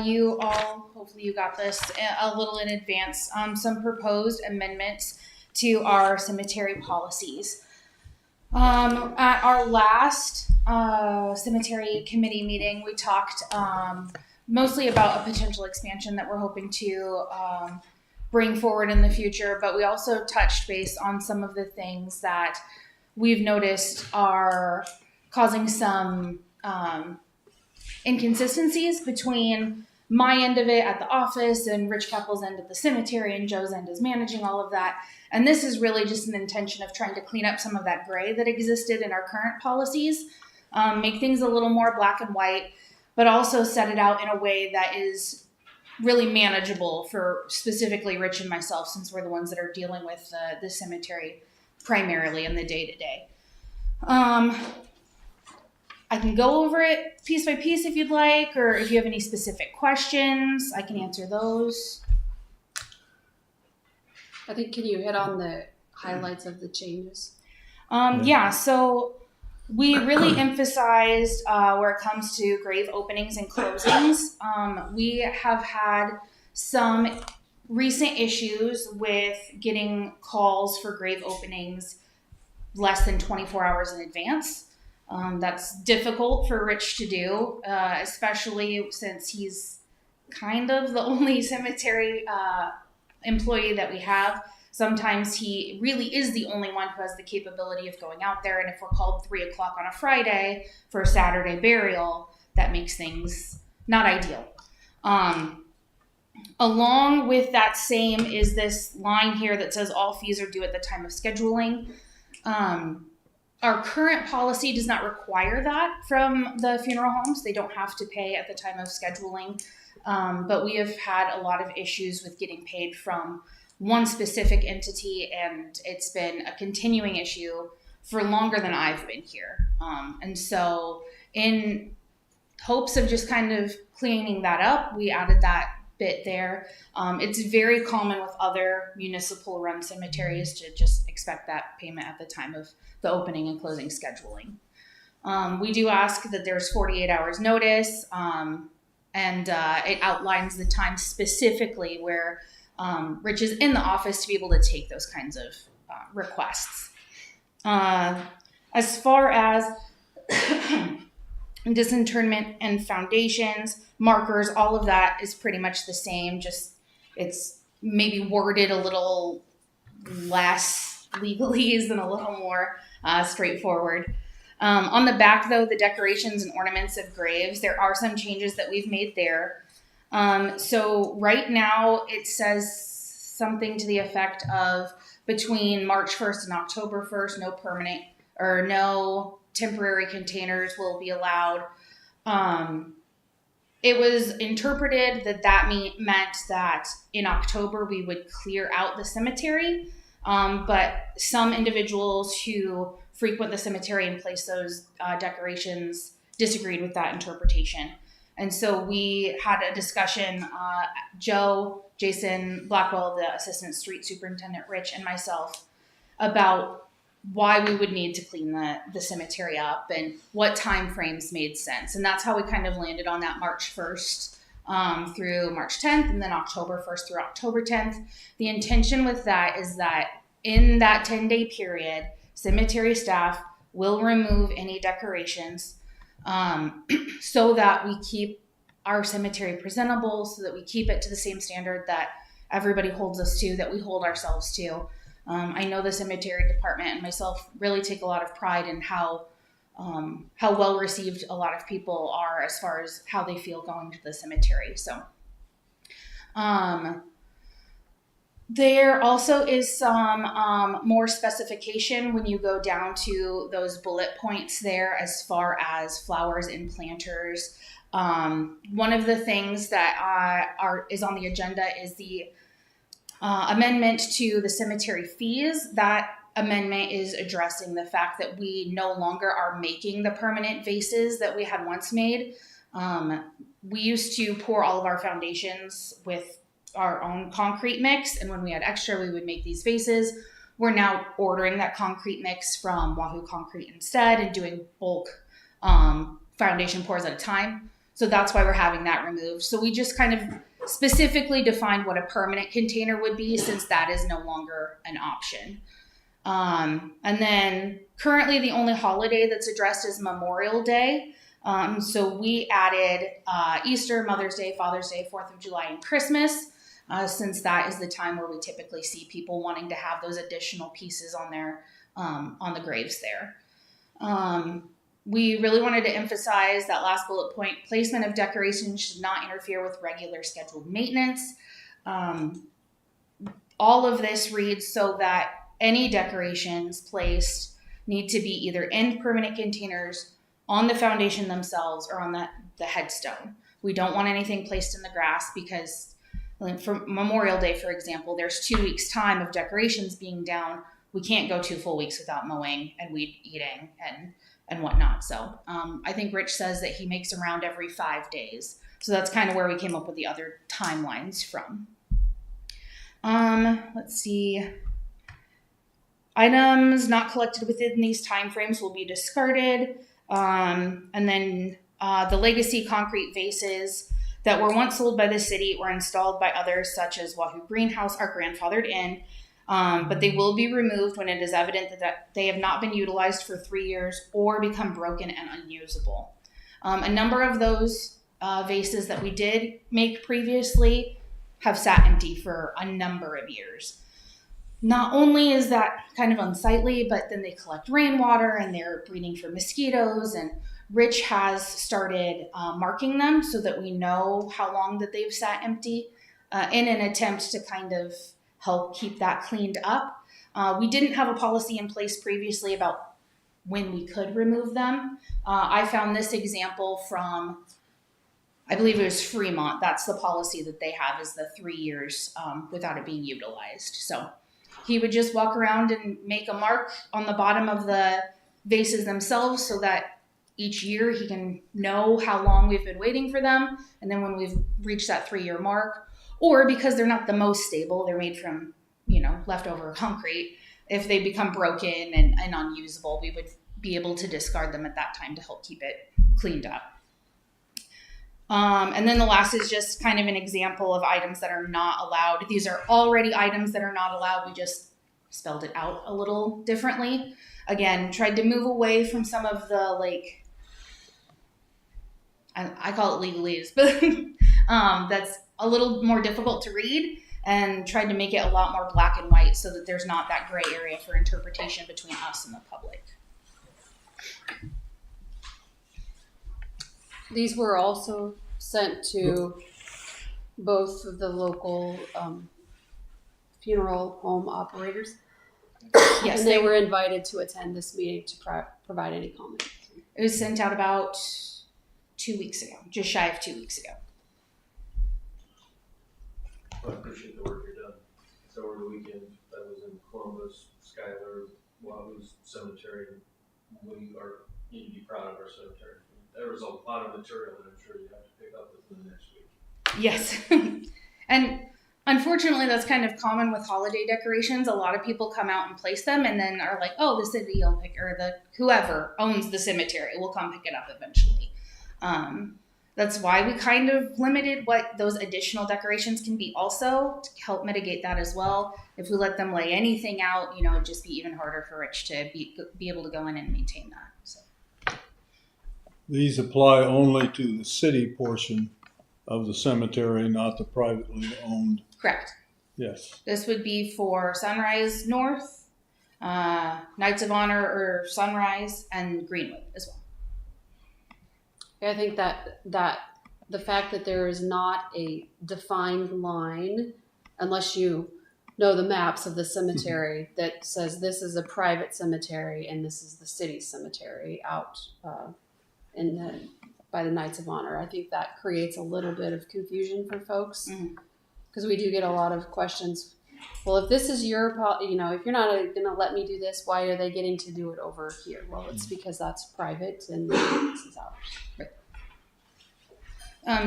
you all, hopefully you got this a little in advance, some proposed amendments to our cemetery policies. At our last cemetery committee meeting, we talked mostly about a potential expansion that we're hoping to bring forward in the future, but we also touched base on some of the things that we've noticed are causing some inconsistencies between my end of it at the office and Rich Keppel's end at the cemetery, and Joe's end is managing all of that. And this is really just an intention of trying to clean up some of that gray that existed in our current policies, make things a little more black and white, but also set it out in a way that is really manageable for specifically Rich and myself, since we're the ones that are dealing with the cemetery primarily in the day-to-day. I can go over it piece by piece if you'd like, or if you have any specific questions, I can answer those. I think, can you hit on the highlights of the changes? Yeah, so we really emphasized where it comes to grave openings and closings. We have had some recent issues with getting calls for grave openings less than 24 hours in advance. That's difficult for Rich to do, especially since he's kind of the only cemetery employee that we have. Sometimes he really is the only one who has the capability of going out there. And if we're called 3 o'clock on a Friday for a Saturday burial, that makes things not ideal. Along with that same is this line here that says all fees are due at the time of scheduling. Our current policy does not require that from the funeral homes. They don't have to pay at the time of scheduling. But we have had a lot of issues with getting paid from one specific entity, and it's been a continuing issue for longer than I've been here. And so in hopes of just kind of cleaning that up, we added that bit there. It's very common with other municipal run cemeteries to just expect that payment at the time of the opening and closing scheduling. We do ask that there's 48 hours notice, and it outlines the time specifically where Rich is in the office to be able to take those kinds of requests. As far as disinterment and foundations, markers, all of that is pretty much the same, just it's maybe worded a little less legalese and a little more straightforward. On the back, though, the decorations and ornaments of graves, there are some changes that we've made there. So right now it says something to the effect of between March 1st and October 1st, no permanent or no temporary containers will be allowed. It was interpreted that meant that in October we would clear out the cemetery. But some individuals who frequent the cemetery and place those decorations disagreed with that interpretation. And so we had a discussion, Joe, Jason Blackwell, the assistant street superintendent, Rich, and myself, about why we would need to clean the cemetery up and what time frames made sense. And that's how we kind of landed on that March 1st through March 10th, and then October 1st through October 10th. The intention with that is that in that 10-day period, cemetery staff will remove any decorations so that we keep our cemetery presentable, so that we keep it to the same standard that everybody holds us to, that we hold ourselves to. I know the cemetery department and myself really take a lot of pride in how well received a lot of people are as far as how they feel going to the cemetery. So there also is some more specification when you go down to those bullet points there as far as flowers and planters. One of the things that is on the agenda is the Amendment to the cemetery fees, that amendment is addressing the fact that we no longer are making the permanent vases that we had once made. We used to pour all of our foundations with our own concrete mix, and when we had extra, we would make these vases. We're now ordering that concrete mix from Wahoo Concrete instead and doing bulk foundation pours at a time. So that's why we're having that removed. So we just kind of specifically defined what a permanent container would be, since that is no longer an option. And then currently the only holiday that's addressed is Memorial Day. So we added Easter, Mother's Day, Father's Day, 4th of July, and Christmas, since that is the time where we typically see people wanting to have those additional pieces on their on the graves there. We really wanted to emphasize that last bullet point: placement of decorations should not interfere with regular scheduled maintenance. All of this reads so that any decorations placed need to be either in permanent containers, on the foundation themselves, or on the headstone. We don't want anything placed in the grass, because for Memorial Day, for example, there's 2 weeks time of decorations being down. We can't go 2 full weeks without mowing and weed eating and whatnot. So I think Rich says that he makes around every 5 days. So that's kind of where we came up with the other timelines from. Let's see. Items not collected within these timeframes will be discarded. And then the legacy concrete vases that were once sold by the city or installed by others, such as Wahoo Greenhouse, are grandfathered in. But they will be removed when it is evident that they have not been utilized for 3 years or become broken and unusable. A number of those vases that we did make previously have sat empty for a number of years. Not only is that kind of unsightly, but then they collect rainwater and they're breeding for mosquitoes. And Rich has started marking them so that we know how long that they've sat empty in an attempt to kind of help keep that cleaned up. We didn't have a policy in place previously about when we could remove them. I found this example from, I believe it was Fremont. That's the policy that they have, is the 3 years without it being utilized. So he would just walk around and make a mark on the bottom of the vases themselves so that each year he can know how long we've been waiting for them. And then when we've reached that 3-year mark, or because they're not the most stable, they're made from, leftover concrete, if they become broken and unusable, we would be able to discard them at that time to help keep it cleaned up. And then the last is just kind of an example of items that are not allowed. These are already items that are not allowed. We just spelled it out a little differently. Again, tried to move away from some of the, I call it legalese, but that's a little more difficult to read, and tried to make it a lot more black and white so that there's not that gray area for interpretation between us and the public. These were also sent to both of the local funeral home operators. Yes, and they were invited to attend this meeting to provide any comment. It was sent out about 2 weeks ago, just shy of 2 weeks ago. I appreciate the work you're done. So over the weekend, I was in Columbus, Schuyler, Wahoo's cemetery. We need to be proud of our cemetery. There was a lot of material that I'm sure you have to pick up within the next week. Yes. And unfortunately, that's kind of common with holiday decorations. A lot of people come out and place them and then are like, oh, the city will pick, or whoever owns the cemetery will come pick it up eventually. That's why we kind of limited what those additional decorations can be also, to help mitigate that as well. If we let them lay anything out, it'd just be even harder for Rich to be able to go in and maintain that. So. These apply only to the city portion of the cemetery, not the privately owned. Correct. Yes. This would be for Sunrise North, Knights of Honor or Sunrise, and Greenwood as well. I think that the fact that there is not a defined line, unless you know the maps of the cemetery, that says this is a private cemetery and this is the city cemetery out by the Knights of Honor. I think that creates a little bit of confusion for folks, because we do get a lot of questions. well, if this is your, if you're not going to let me do this, why are they getting to do it over here? Well, it's because that's private and this is ours.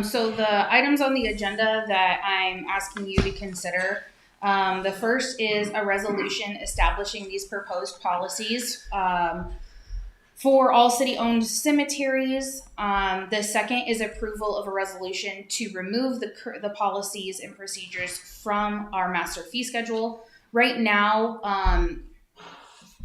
So the items on the agenda that I'm asking you to consider, the first is a resolution establishing these proposed policies for all city-owned cemeteries. The second is approval of a resolution to remove the policies and procedures from our master fee schedule. Right now,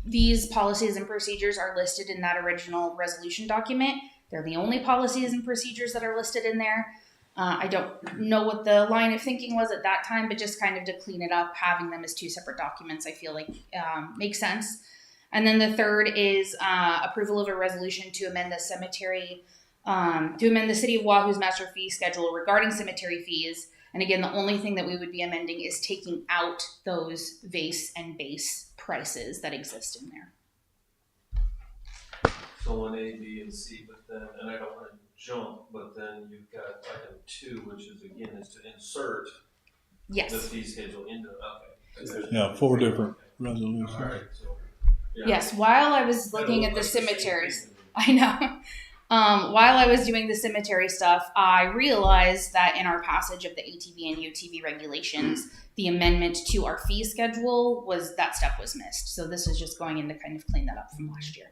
these policies and procedures are listed in that original resolution document. They're the only policies and procedures that are listed in there. I don't know what the line of thinking was at that time, but just kind of to clean it up, having them as two separate documents, I feel like makes sense. And then the third is approval of a resolution to amend the cemetery, to amend the City of Wahoo's master fee schedule regarding cemetery fees. And again, the only thing that we would be amending is taking out those vase and base prices that exist in there. So 1A, B, and C, but then, and I don't want to jump, but then you've got item 2, which is again is to insert Yes. the fee schedule into okay. Yeah, 4 different resolutions. All right, so, yeah. Yes, while I was looking at the cemeteries, I know. While I was doing the cemetery stuff, I realized that in our passage of the ATV and UTV regulations, the amendment to our fee schedule that step was missed. So this is just going in to kind of clean that up from last year.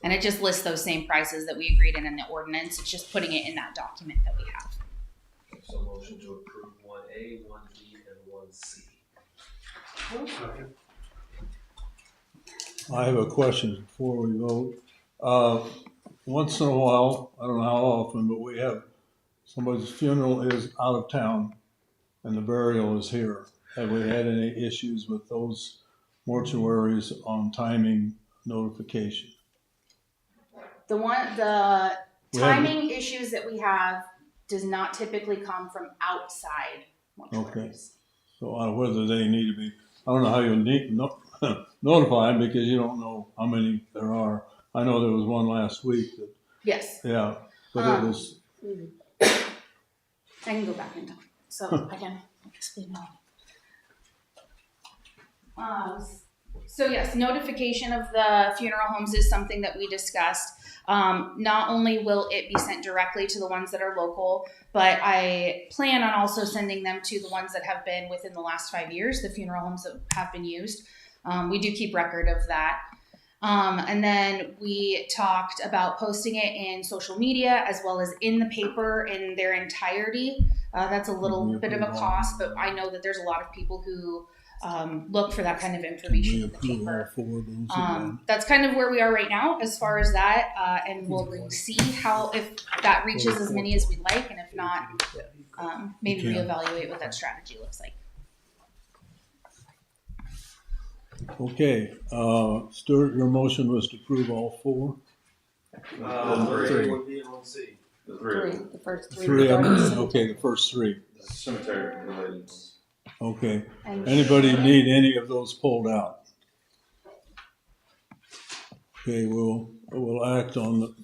And it just lists those same prices that we agreed in the ordinance. It's just putting it in that document that we have. So motion to approve 1A, 1B, and 1C. I have a question before we vote. Once in a while, I don't know how often, but we have somebody's funeral is out of town and the burial is here. Have we had any issues with those mortuaries on timing notification? The timing issues that we have does not typically come from outside mortuaries. Okay. So whether they need to be, I don't know how you need notify them because you don't know how many there are. I know there was one last week that. Yes. Yeah, but it was. I can go back in time, so I can explain that. So yes, notification of the funeral homes is something that we discussed. Not only will it be sent directly to the ones that are local, but I plan on also sending them to the ones that have been within the last 5 years, the funeral homes that have been used. We do keep record of that. And then we talked about posting it in social media as well as in the paper in their entirety. That's a little bit of a cost, but I know that there's a lot of people who look for that kind of information in the paper. That's kind of where we are right now as far as that, and we'll see if that reaches as many as we'd like, and if not, maybe reevaluate what that strategy looks like. Okay, Stuart, your motion was to approve all 4? 1A, 1B, and 1C. The 3. The first 3. 3 of them, okay, the first 3. The cemetery related ones. Okay, And anybody need any of those pulled out? Okay, we'll act on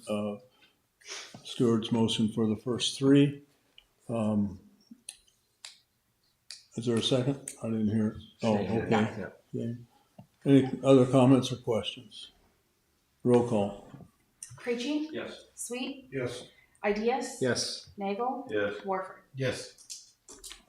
Stuart's motion for the first 3. Is there a second? I didn't hear it. Oh, okay. Okay. Any other comments or questions? Roll call. Krejci? Yes. Sweet? Yes. Ideas? Yes. Nagel? Yes. Warford? Yes.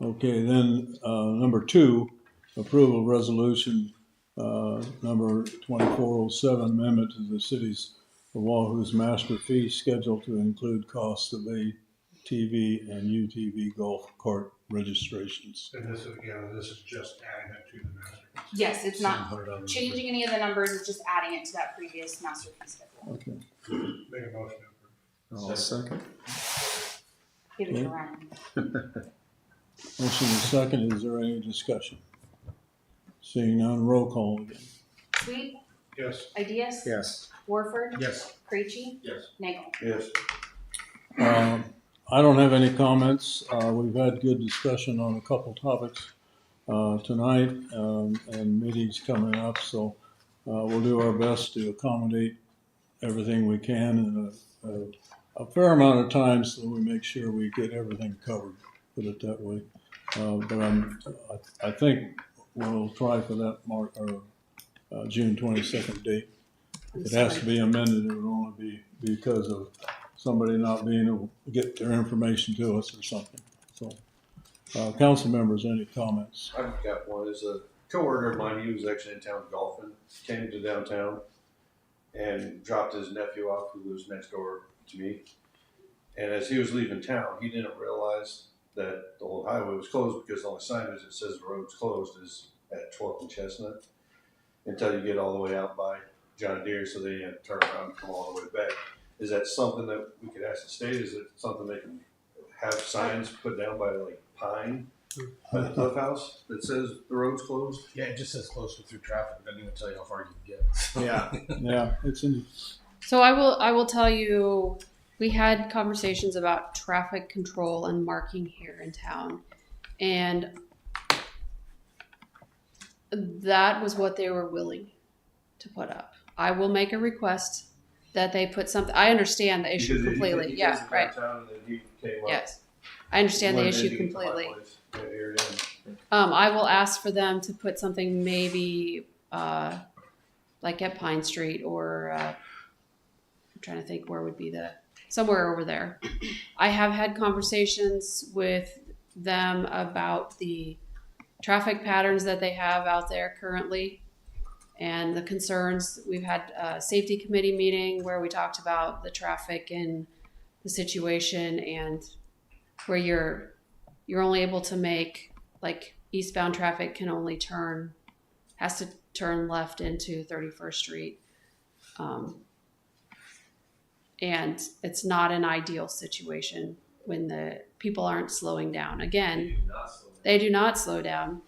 Okay, then number 2, approval of resolution number 2407, amendment to the city's of Wahoo's master fee schedule to include costs of ATV and UTV golf cart registrations. And this is just adding it to the master. Yes, it's not changing any of the numbers, it's just adding it to that previous master fee schedule. Okay. Make a motion. I'll second. Give it a run. Motion is second. Is there any discussion? Seeing none, roll call again. Sweet? Yes. Ideas? Yes. Warford? Yes. Krejci? Yes. Nagel? Yes. I don't have any comments. We've had good discussion on a couple topics tonight and meetings coming up, so we'll do our best to accommodate everything we can in a fair amount of time so that we make sure we get everything covered, put it that way. But I think we'll try for that June 22nd date. If it has to be amended, it would only be because of somebody not being able to get their information to us or something. So, council members, any comments? I've got one. Is a coworker of mine. He was actually in town golfing. Came to downtown and dropped his nephew off, who lives next door to me. And as he was leaving town, he didn't realize that the old highway was closed because the only signage that says the road's closed is at 12th and Chestnut until you get all the way out by John Deere, so they had to turn around and come all the way back. Is that something that we could ask the state? Is it something they can have signs put down by like Pine, by the Cliff House, that says the road's closed? Yeah, it just says close to through traffic. It doesn't even tell you how far you can get. Yeah. Yeah, it's in. So I will tell you, we had conversations about traffic control and marking here in town, and that was what they were willing to put up. I will make a request that they put something. I understand the issue completely. Yeah, right. And then he came up, Yes, I understand the blended issue into my completely. place, that area. I will ask for them to put something maybe like at Pine Street or I'm trying to think where would be somewhere over there. I have had conversations with them about the traffic patterns that they have out there currently and the concerns. We've had a safety committee meeting where we talked about the traffic and the situation, and where you're only able to make, like, eastbound traffic has to turn left into 31st Street. And it's not an ideal situation when the people aren't slowing down. Again, they do not slow down.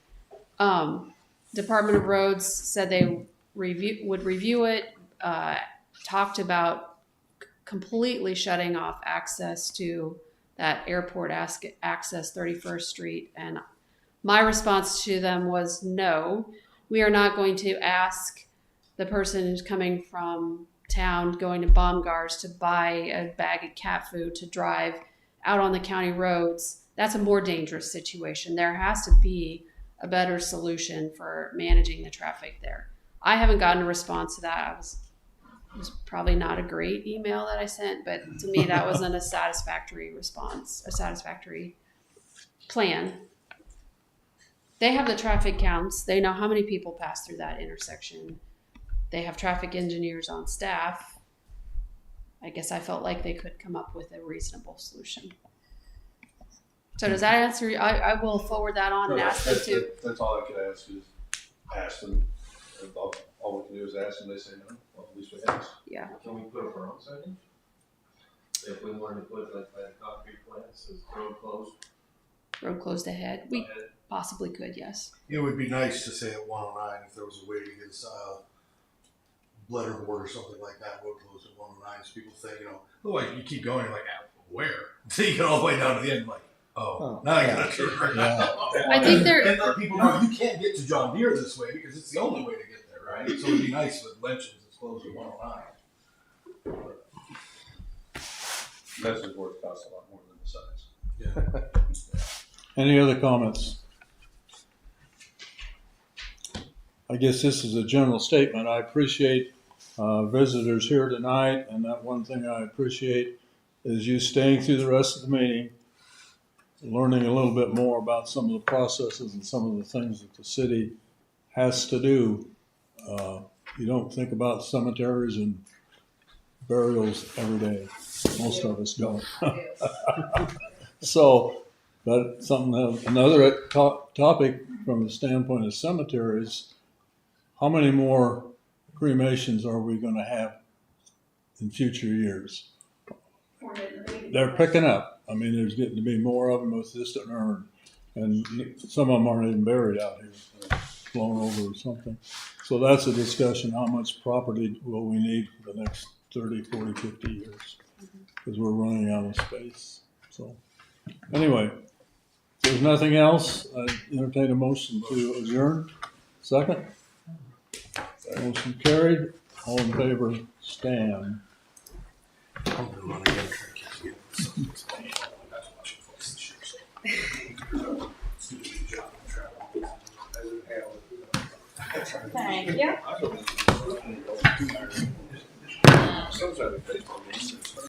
Department of Roads said they would review it, talked about completely shutting off access to that airport access 31st Street. And my response to them was, no, we are not going to ask the person who's coming from town going to Baumgart's to buy a bag of cat food to drive out on the county roads. That's a more dangerous situation. There has to be a better solution for managing the traffic there. I haven't gotten a response to that. It was probably not a great email that I sent, but to me that wasn't a satisfactory response, a satisfactory plan. They have the traffic counts. They know how many people pass through that intersection. They have traffic engineers on staff. I guess I felt like they could come up with a reasonable solution. So does that answer? I will forward that on and ask them to. That's all I could ask is ask them. All we can do is ask them. They say no. Well, at least we asked. Yeah. Can we put up our own signage? If we wanted to put like by the concrete plants, is road closed? Road closed ahead. We possibly could, yes. It would be nice to say at 109 if there was a way to get a letterboard or something like that, road closed at 109, so people think, otherwise you keep going, you're like, where? So you get all the way down to the end, like, now I gotta turn around. Yeah. I think there. And let people know you can't get to John Deere this way because it's the only way to get there, right? So it'd be nice if Lynch's is closed at 109. Message boards cost a lot more than the signs. Any other comments? I guess this is a general statement. I appreciate visitors here tonight, and that one thing I appreciate is you staying through the rest of the meeting, learning a little bit more about some of the processes and some of the things that the city has to do. You don't think about cemeteries and burials every day. Most of us don't. So, but another topic from the standpoint of cemeteries, how many more cremations are we going to have in future years? They're picking up. I mean, there's getting to be more of them with distant urn, and some of them aren't even buried out here, they're flown over or something. So that's a discussion. How much property will we need for the next 30, 40, 50 years? Because we're running out of space. So anyway, if there's nothing else, I entertain a motion to adjourn. Second? Motion carried. All in favor, stand. I'm gonna run again, try to get some job in travel. Thank you.